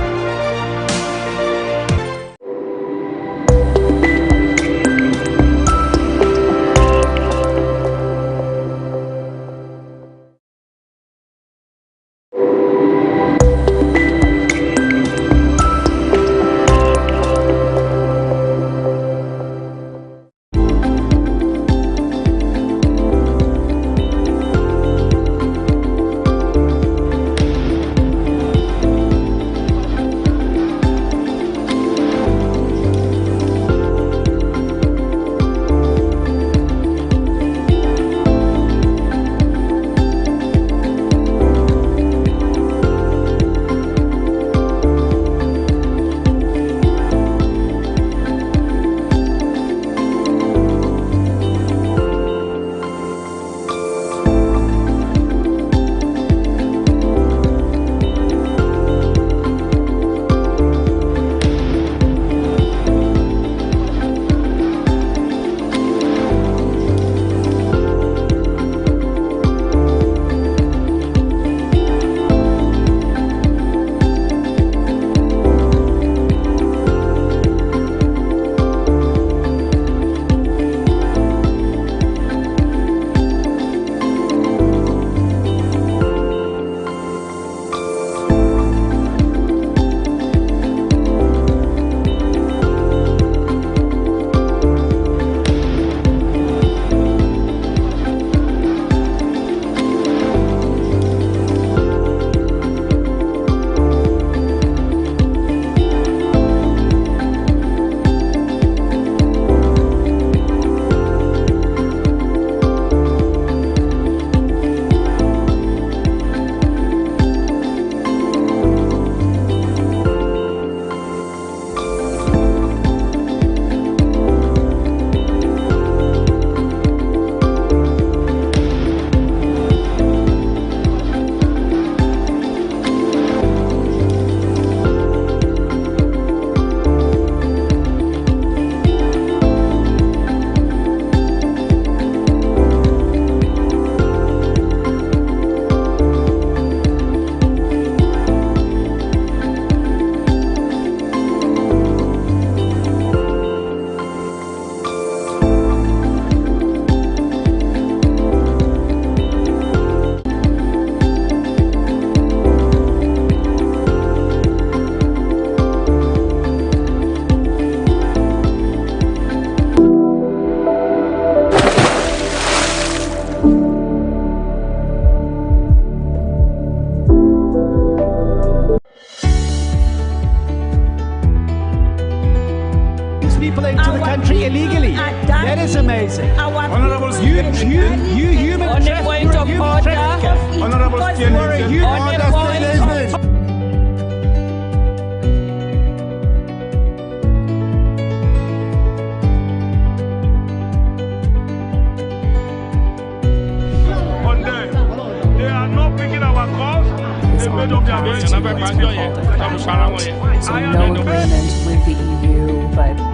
People into the country illegally. That is amazing. You human trafficker. You're a human They are not picking our calls. They made up their minds. So no agreement with the EU, but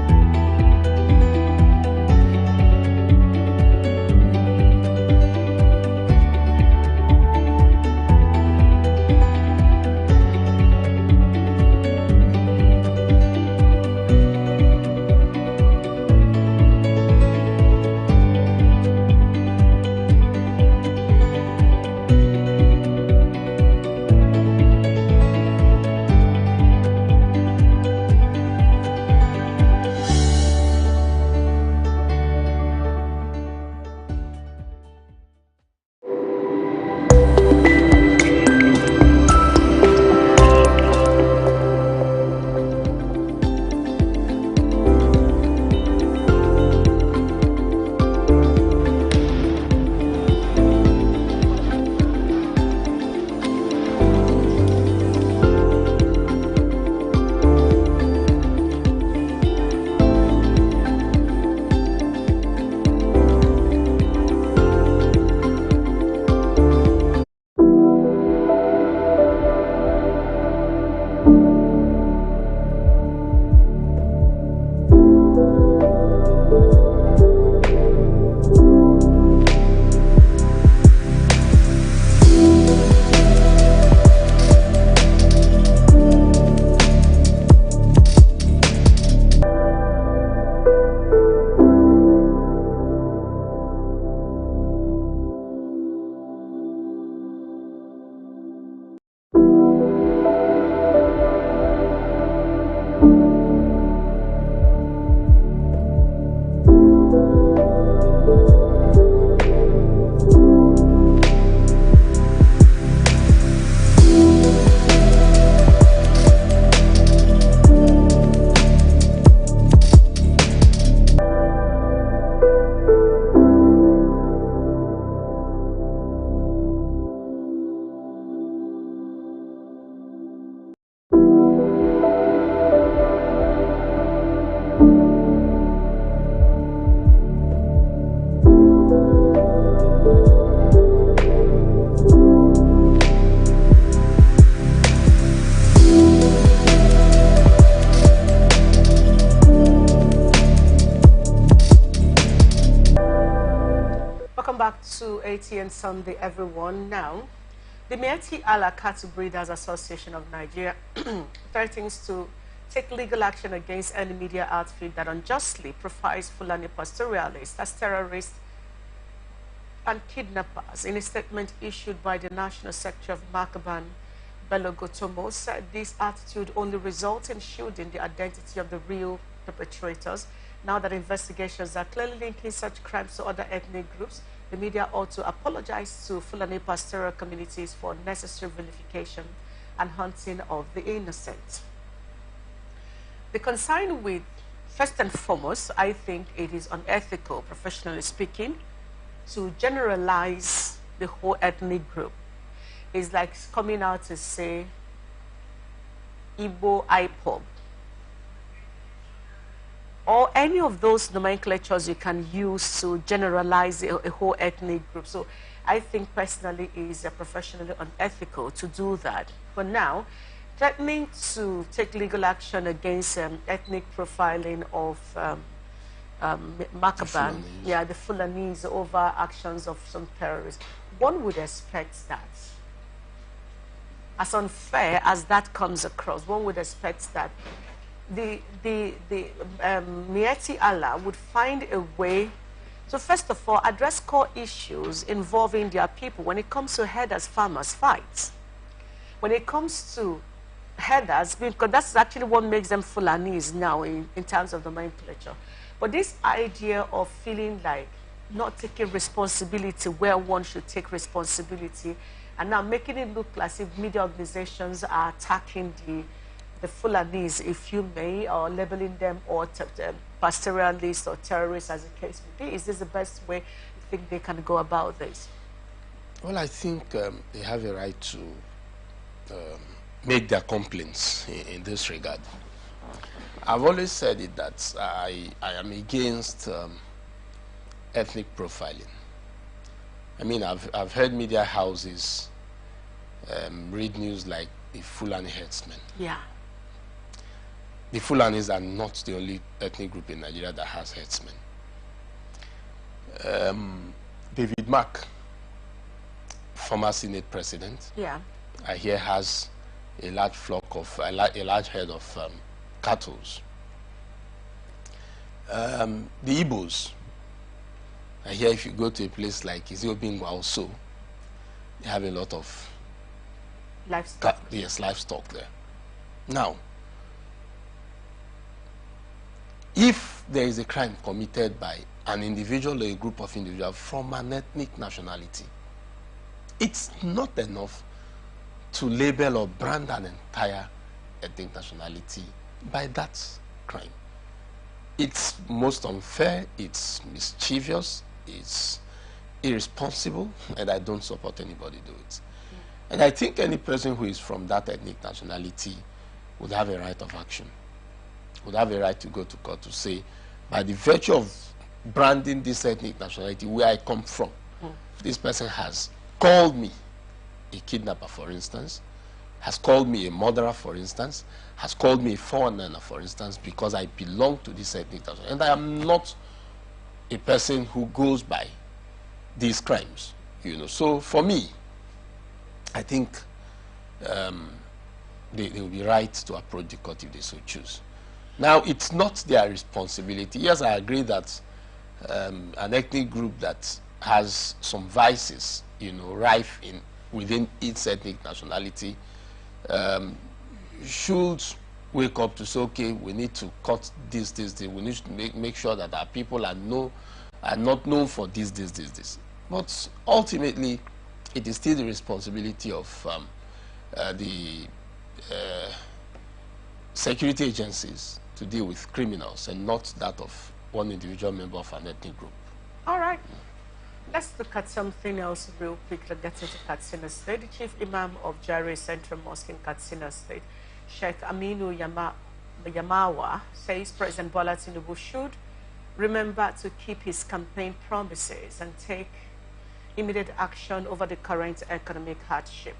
Atn Sunday, everyone. Now, the Mieti Allah Cattle Breeders Association of Nigeria threatens to take legal action against any media outfit that unjustly profiles Fulani pastoralists as terrorists and kidnappers. In a statement issued by the National Secretary of Makaban, Bello Gotomo, said this attitude only results in shielding the identity of the real perpetrators. Now that investigations are clearly linking such crimes to other ethnic groups, the media ought to apologize to Fulani pastoral communities for unnecessary vilification and hunting of the innocent. The concern with, first and foremost, I think it is unethical, professionally speaking, to generalize the whole ethnic group. It's like coming out to say Igbo IPOB, or any of those nomenclatures you can use to generalize a whole ethnic group. So I think personally it is professionally unethical to do that. For now, threatening to take legal action against ethnic profiling of Makaban, the Fulanese, over actions of some terrorists, one would expect that. As unfair as that comes across, one would expect that the Mieti Allah would find a way to, first of all, address core issues involving their people. When it comes to herders, farmers, fights. When it comes to herders, because that's actually what makes them Fulanese now in terms of nomenclature. But this idea of feeling like not taking responsibility where one should take responsibility, and now making it look as if media organizations are attacking the Fulanese, if you may, or labeling them or pastoralists or terrorists, as the case may be. Is this the best way you think they can go about this? Well, I think they have a right to make their complaints in this regard. I've always said it that I am against ethnic profiling. I mean, I've heard media houses read news like the Fulani herdsmen. Yeah. The Fulanis are not the only ethnic group in Nigeria that has herdsmen. David Mark, former Senate president, I hear has a large flock of, a large herd of cattle. The Igbos, I hear if you go to a place like Iziobingwa also, they have a lot of livestock. Yes, livestock there. Now, if there is a crime committed by an individual or a group of individuals from an ethnic nationality, it's not enough to label or brand an entire ethnic nationality by that crime. It's most unfair, it's mischievous, it's irresponsible, and I don't support anybody do it. And I think any person who is from that ethnic nationality would have a right of action, would have a right to go to court to say, by the virtue of branding this ethnic nationality where I come from, this person has called me a kidnapper, for instance, has called me a murderer, for instance, has called me a foreigner, for instance, because I belong to this ethnic nationality. And I am not a person who goes by these crimes, you know. So for me, I think they will be right to approach the court if they so choose. Now, it's not their responsibility. Yes, I agree that an ethnic group that has some vices, you know, rife within its ethnic nationality, should wake up to say, okay, we need to cut this. We need to make sure that our people are not known for this. But ultimately, it is still the responsibility of the security agencies to deal with criminals and not that of one individual member of an ethnic group. All right. Let's look at something else real quick. Let's get into Katsina State. The Chief Imam of Jare Central Mosque in Katsina State, Sheikh Aminu Yamawa, says President Bola Tinubu should remember to keep his campaign promises and take immediate action over the current economic hardship.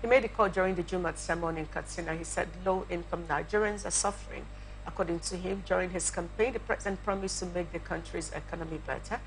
He made a call during the Jumat sermon in Katsina. He said low-income Nigerians are suffering. According to him, during his campaign, the president promised to make the country's economy better.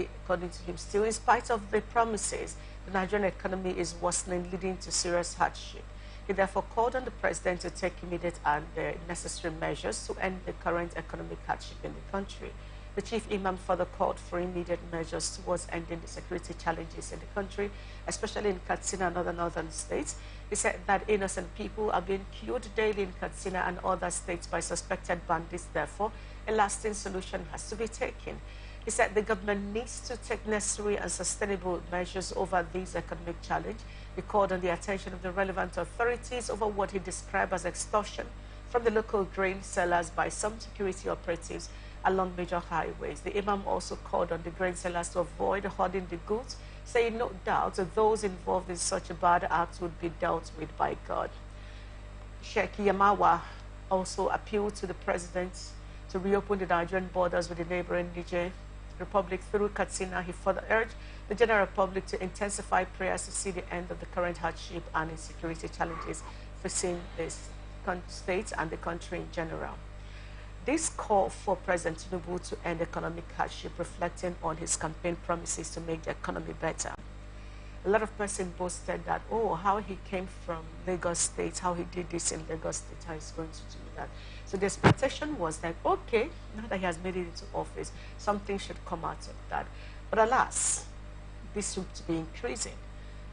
according to him, still in spite of the promises, the Nigerian economy is worsening, leading to serious hardship. He therefore called on the president to take immediate and necessary measures to end the current economic hardship in the country. The chief imam further called for immediate measures towards ending the security challenges in the country, especially in Katsina and other northern states. He said that innocent people are being killed daily in Katsina and other states by suspected bandits. Therefore, a lasting solution has to be taken. He said the government needs to take necessary and sustainable measures over this economic challenge. He called on the attention of the relevant authorities over what he described as extortion from the local grain sellers by some security operatives along major highways. The imam also called on the grain sellers to avoid hoarding the goods, saying no doubt that those involved in such a bad act would be dealt with by God. Sheikh Yamawa also appealed to the president to reopen the Nigerian borders with the neighboring Niger Republic through Katsina. He further urged the general public to intensify prayers to see the end of the current hardship and insecurity challenges facing this state and the country in general. This call for President Tinubu to end economic hardship, reflecting on his campaign promises to make the economy better. A lot of persons boasted that, oh, how he came from Lagos State, how he did this in Lagos State, how he's going to do that. So the expectation was that, okay, now that he has made it into office, something should come out of that. But alas, this seems to be increasing.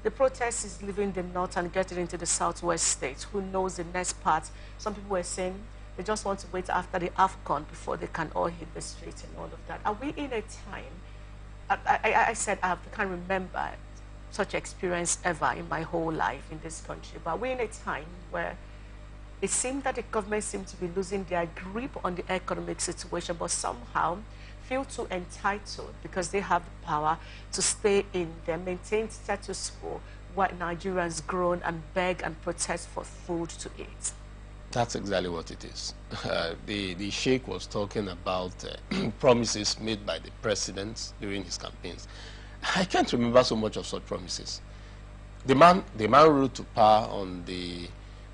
The protest is leaving the north and getting into the southwest states. Who knows the next part? Some people were saying they just want to wait after the AFCON before they can all hit the streets and all of that. Are we in a time? I said I can't remember such experience ever in my whole life in this country. But we're in a time where it seems that the government seems to be losing their grip on the economic situation, but somehow feel too entitled because they have the power to stay in their maintained status quo while Nigerians groan and beg and protest for food to eat. That's exactly what it is. The Sheikh was talking about promises made by the president during his campaigns. I can't remember so much of such promises. The man ruled to power on the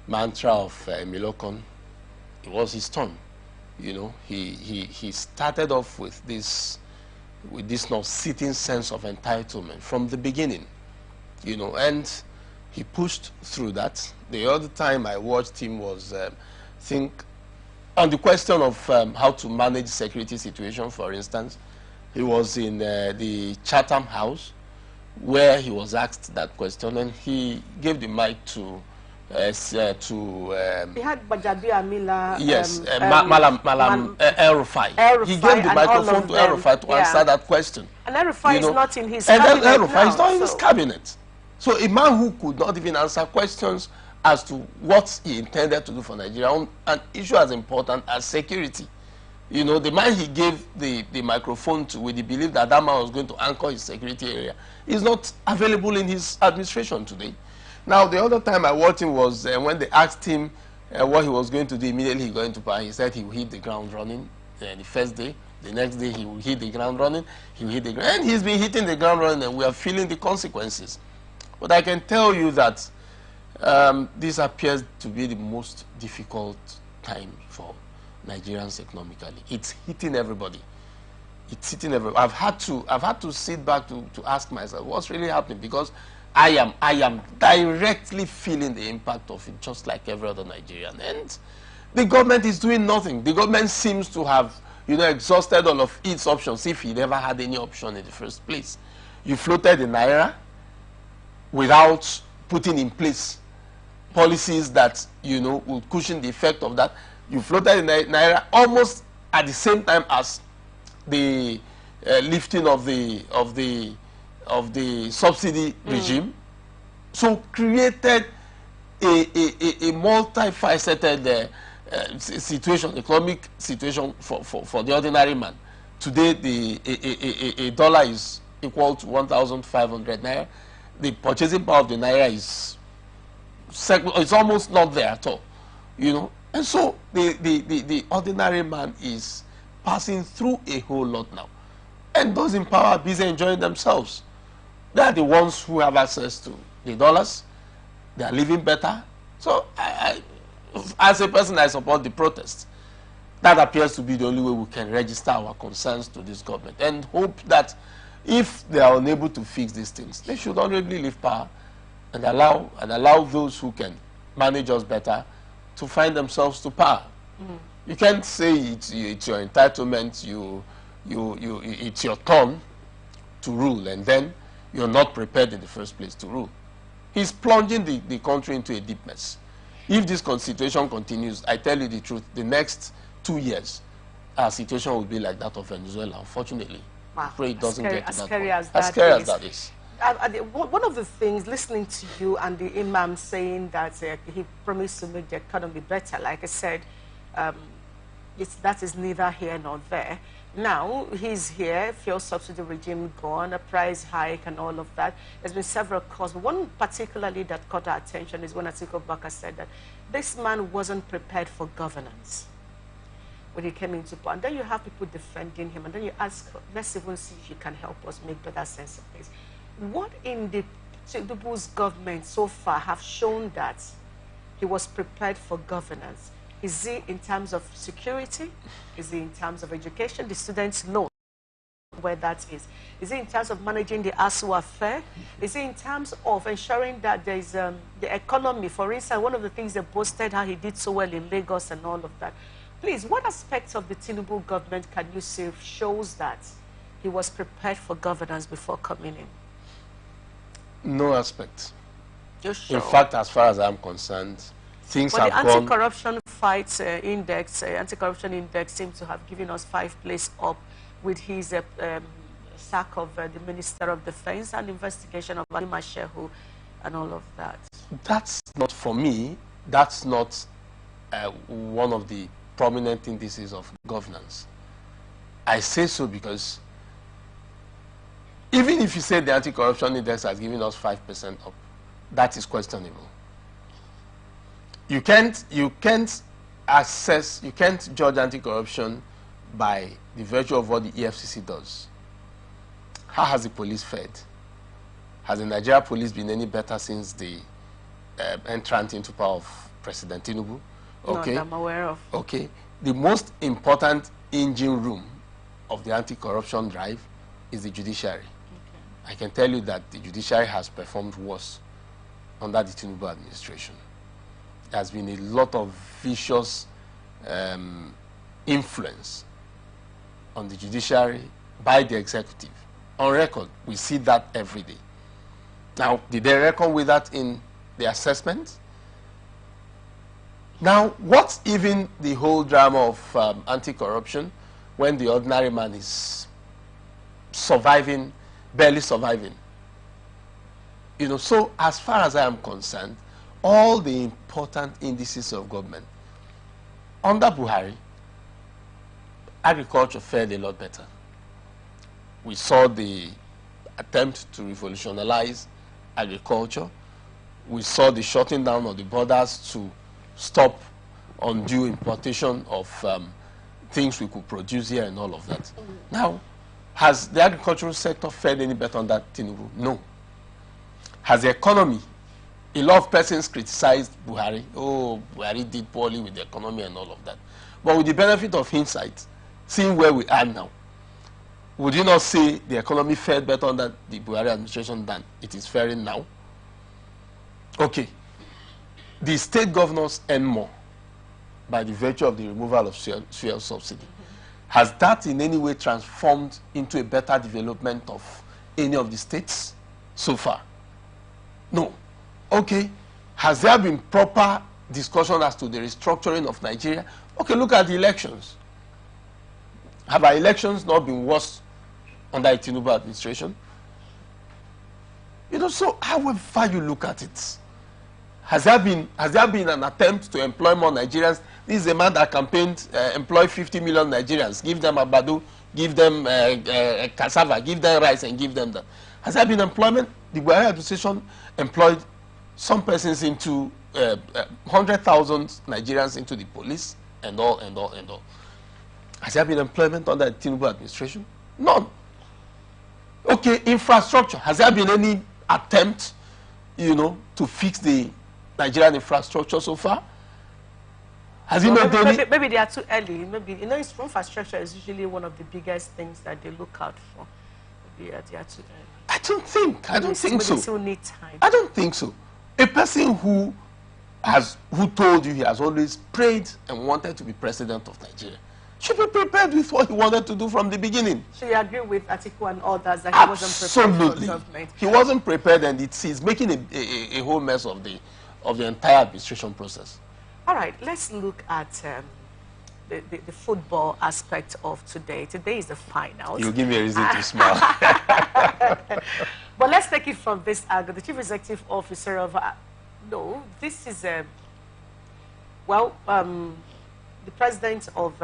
mantra of Milokon. It was his turn. You know, he started off with this now sitting sense of entitlement from the beginning. You know, and he pushed through that. The other time I watched him was, think, on the question of how to manage security situation, for instance. He was in the Chatham House where he was asked that question, and he gave the mic to he had Bajabi Amila. Yes, Malam El Rufai. He gave the microphone to El Rufai to answer that question. And El Rufai is not in his cabinet. And El Rufai is not in his cabinet. So a man who could not even answer questions as to what he intended to do for Nigeria on an issue as important as security. You know, the man he gave the microphone to with the belief that that man was going to anchor his security area is not available in his administration today. Now, the other time I watched him was when they asked him what he was going to do immediately he got into power. He said he will hit the ground running the first day. The next day he will hit the ground running. He will hit the ground. And he's been hitting the ground running, and we are feeling the consequences. But I can tell you that this appears to be the most difficult time for Nigerians economically. It's hitting everybody. It's hitting everybody. I've had to sit back to ask myself what's really happening, because I am directly feeling the impact of it, just like every other Nigerian. And the government is doing nothing. The government seems to have, you know, exhausted all of its options, if it never had any option in the first place. You floated the naira without putting in place policies that, you know, would cushion the effect of that. You floated the naira almost at the same time as the lifting of the subsidy regime. So created a multifaceted situation, economic situation for the ordinary man. Today, a dollar is equal to 1,500 naira. The purchasing power of the naira is it's almost not there at all, you know. And so the ordinary man is passing through a whole lot now. And those in power are busy enjoying themselves. They are the ones who have access to the dollars. They are living better. So as a person, I support the protest. That appears to be the only way we can register our concerns to this government and hope that if they are unable to fix these things, they should honorably leave power and allow those who can manage us better to find themselves to power. You can't say it's your entitlement, it's your turn to rule, and then you're not prepared in the first place to rule. He's plunging the country into a deep mess. If this situation continues, I tell you the truth, the next 2 years, our situation will be like that of Venezuela, unfortunately. Wow. I pray it doesn't get to that point. As scary as that is. One of the things, listening to you and the Imam saying that he promised to make the economy better, like I said, that is neither here nor there. Now, he's here, fuel subsidy regime gone, a price hike and all of that. There's been several causes. One particularly that caught our attention is when Atiku Abubakar said that this man wasn't prepared for governance when he came into power. And then you have people defending him, and then you ask, let's even see if you can help us make better sense of this. What in the Tinubu's government so far have shown that he was prepared for governance? Is it in terms of security? Is it in terms of education, the students' loan, where that is? Is it in terms of managing the ASU affair? Is it in terms of ensuring that there is the economy? For instance, one of the things they boasted how he did so well in Lagos and all of that. Please, what aspects of the Tinubu government can you say shows that he was prepared for governance before coming in? No aspect. Sure? In fact, as far as I'm concerned, things have gone. The anti-corruption fight index, anti-corruption index seems to have given us 5th place up with his sack of the Minister of Defense and investigation of Alima Shehu and all of that. That's not, for me, that's not one of the prominent indices of governance. I say so because even if you say the anti-corruption index has given us 5% up, that is questionable. You can't judge anti-corruption by the virtue of what the EFCC does. How has the police fared? Has the Nigeria police been any better since the entrance into power of President Tinubu? Okay. No, I'm aware of. Okay. The most important engine room of the anti-corruption drive is the judiciary. Okay. I can tell you that the judiciary has performed worse under the Tinubu administration. There has been a lot of vicious influence on the judiciary by the executive. On record, we see that every day. Now, did they reckon with that in the assessment? Now, what's even the whole drama of anti-corruption when the ordinary man is surviving, barely surviving? You know, so as far as I am concerned, all the important indices of government, under Buhari, agriculture fared a lot better. We saw the attempt to revolutionize agriculture. We saw the shutting down of the borders to stop undue importation of things we could produce here and all of that. Now, has the agricultural sector fared any better under Tinubu? No. Has the economy, a lot of persons criticized Buhari. Oh, Buhari did poorly with the economy and all of that. But with the benefit of hindsight, seeing where we are now, would you not say the economy fared better under the Buhari administration than it is faring now? Okay. The state governors earn more by the virtue of the removal of fuel subsidy. Has that in any way transformed into a better development of any of the states so far? No. Okay. Has there been proper discussion as to the restructuring of Nigeria? Okay, look at the elections. Have our elections not been worse under the Tinubu administration? You know, so however you look at it, has there been an attempt to employ more Nigerians? This is a man that campaigned, employ 50 million Nigerians, give them abadu, give them cassava, give them rice, and give them that. Has there been employment? The Buhari administration employed some persons into 100,000 Nigerians into the police and all. Has there been employment under the Tinubu administration? None. Okay, infrastructure. Has there been any attempt, you know, to fix the Nigerian infrastructure so far? Has it not done it? Maybe they are too early. Maybe, you know, infrastructure is usually one of the biggest things that they look out for. they are too early. I don't think so. They still need time. I don't think so. A person who told you he has always prayed and wanted to be president of Nigeria should be prepared with what he wanted to do from the beginning. So you agree with Atiku and others that he wasn't prepared for government? He wasn't prepared, and he's making a whole mess of the entire administration process. All right, let's look at the football aspect of today. Today is the final. You give me a reason to smile. But let's take it from this angle. The chief executive officer of this is the president of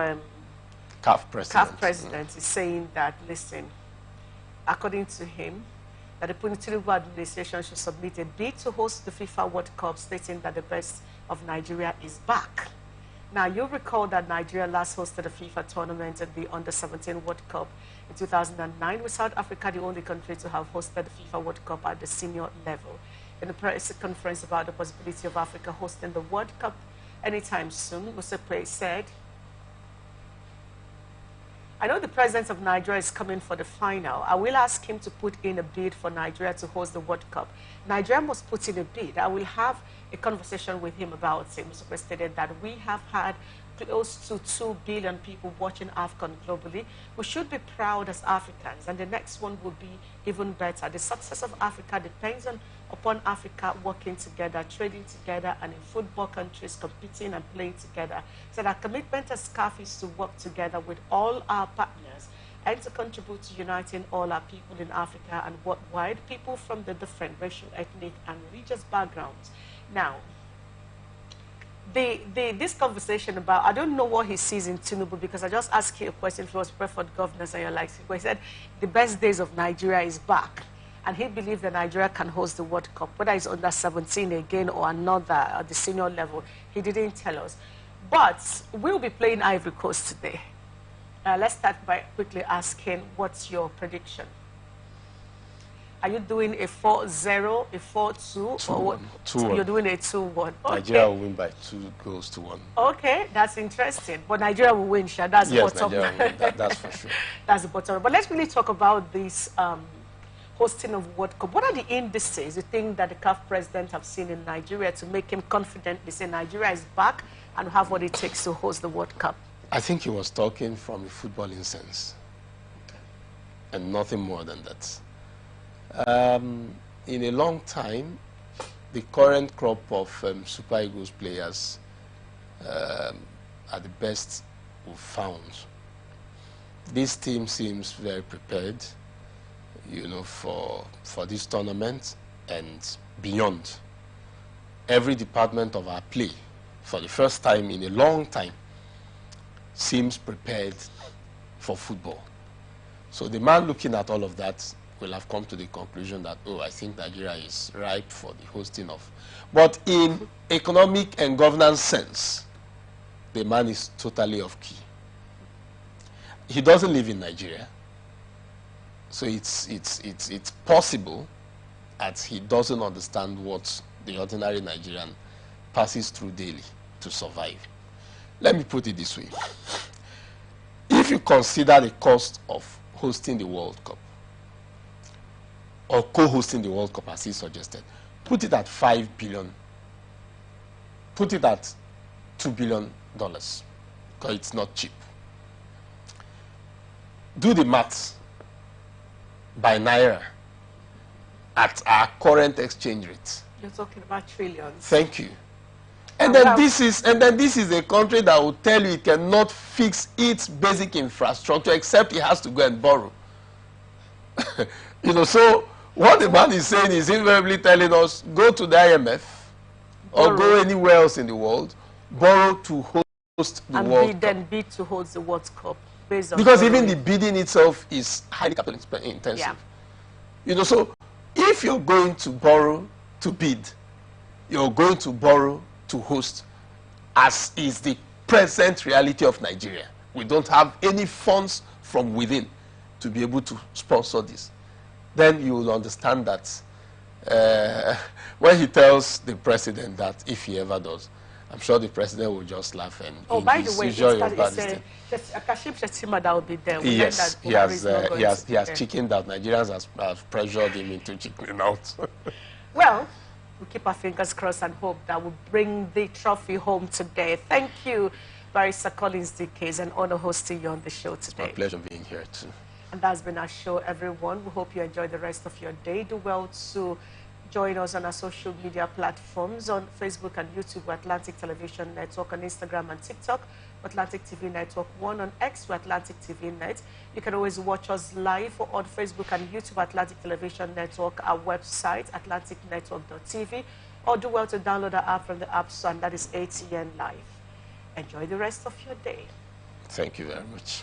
CAF president is saying that, listen, according to him, that the Tinubu administration should submit a bid to host the FIFA World Cup, stating that the best of Nigeria is back. Now, you'll recall that Nigeria last hosted a FIFA tournament at the Under-17 World Cup in 2009, with South Africa the only country to have hosted the FIFA World Cup at the senior level. In a press conference about the possibility of Africa hosting the World Cup anytime soon, Musepe said, I know the president of Nigeria is coming for the final. I will ask him to put in a bid for Nigeria to host the World Cup. Nigeria must put in a bid. I will have a conversation with him about it. Mr. stated that we have had close to 2 billion people watching AFCON globally. We should be proud as Africans, and the next one will be even better. The success of Africa depends upon Africa working together, trading together, and in football countries competing and playing together. So our commitment as CAF is to work together with all our partners and to contribute to uniting all our people in Africa and worldwide, people from the different racial, ethnic, and religious backgrounds. Now, this conversation about, I don't know what he sees in Tinubu, because I just asked you a question if he was preferred governor, and you're like, he said the best days of Nigeria is back. And he believed that Nigeria can host the World Cup, whether it's under 17 again or another at the senior level. He didn't tell us. But we'll be playing Ivory Coast today. Let's start by quickly asking, what's your prediction? Are you doing a 4-0, a 4-2, or what? 2-1. You're doing a 2-1. Okay. Nigeria will win by 2 goals to 1. Okay, that's interesting. But Nigeria will win, Sha. That's the bottom. Nigeria will win. That's for sure. That's the bottom. But let's really talk about this hosting of World Cup. What are the indices you think that the CAF president have seen in Nigeria to make him confident? They say Nigeria is back and have what it takes to host the World Cup. I think he was talking from a footballing sense, and nothing more than that. In a long time, the current crop of Super Eagles players are the best we've found. This team seems very prepared, you know, for this tournament and beyond. Every department of our play, for the first time in a long time, seems prepared for football. So the man looking at all of that will have come to the conclusion that, oh, I think Nigeria is ripe for the hosting of. But in economic and governance sense, the man is totally off key. He doesn't live in Nigeria, so it's possible that he doesn't understand what the ordinary Nigerian passes through daily to survive. Let me put it this way. If you consider the cost of hosting the World Cup, or co-hosting the World Cup as he suggested, put it at $5 billion. Put it at $2 billion, because it's not cheap. Do the maths by Naira at our current exchange rate. You're talking about trillions. Thank you. And then this is a country that will tell you it cannot fix its basic infrastructure except it has to go and borrow. You know, so what the man is saying is invariably telling us, go to the IMF or go anywhere else in the world, borrow to host the World Cup. And then bid to host the World Cup based on because even the bidding itself is highly capital intensive. Yeah. You know, so if you're going to borrow to bid, you're going to borrow to host, as is the present reality of Nigeria. We don't have any funds from within to be able to sponsor this. Then you will understand that when he tells the president that if he ever does, I'm sure the president will just laugh and by the way, Kashim Shettima that will be there. Yes, he has chickened out. Nigerians have pressured him into chickening out. Well, we keep our fingers crossed and hope that we'll bring the trophy home today. Thank you, Barrister Collins Dike. It's an honor hosting you on the show today. It's my pleasure being here too. And that's been our show, everyone. We hope you enjoy the rest of your day. Do well to join us on our social media platforms on Facebook and YouTube, Atlantic Television Network, on Instagram and TikTok, Atlantic TV Network 1, on X, Atlantic TV Net. You can always watch us live on Facebook and YouTube, Atlantic Television Network, our website, atlanticnetwork.tv, or do well to download our app from the App Store, and that is ATN Live. Enjoy the rest of your day. Thank you very much.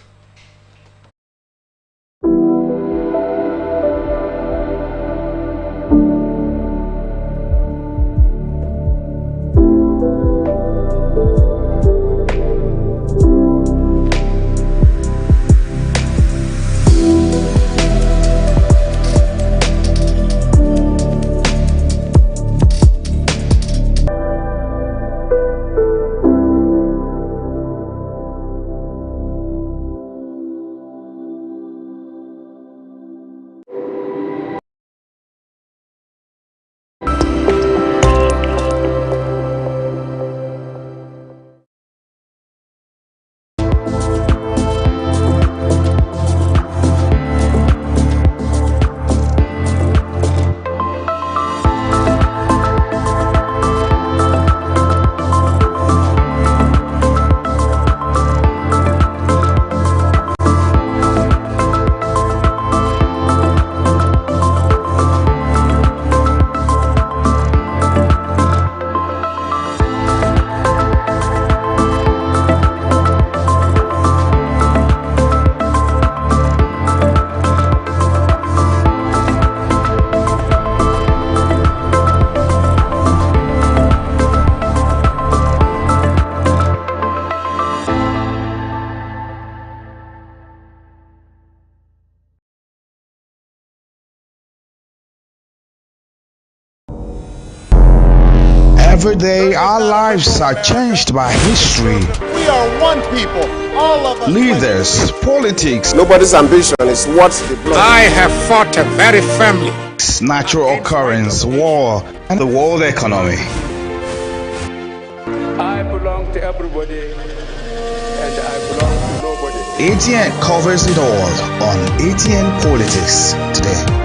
Every day, our lives are changed by history. We are one people, all of us. Leaders, politics, Nobody's ambition is what the blood. I have fought a very family. natural occurrence, war, and the world economy. I belong to everybody, and I belong to nobody. ATN covers it all on ATN Politics today.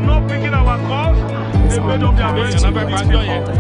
not picking our calls, they made up their Paris to mind. most people.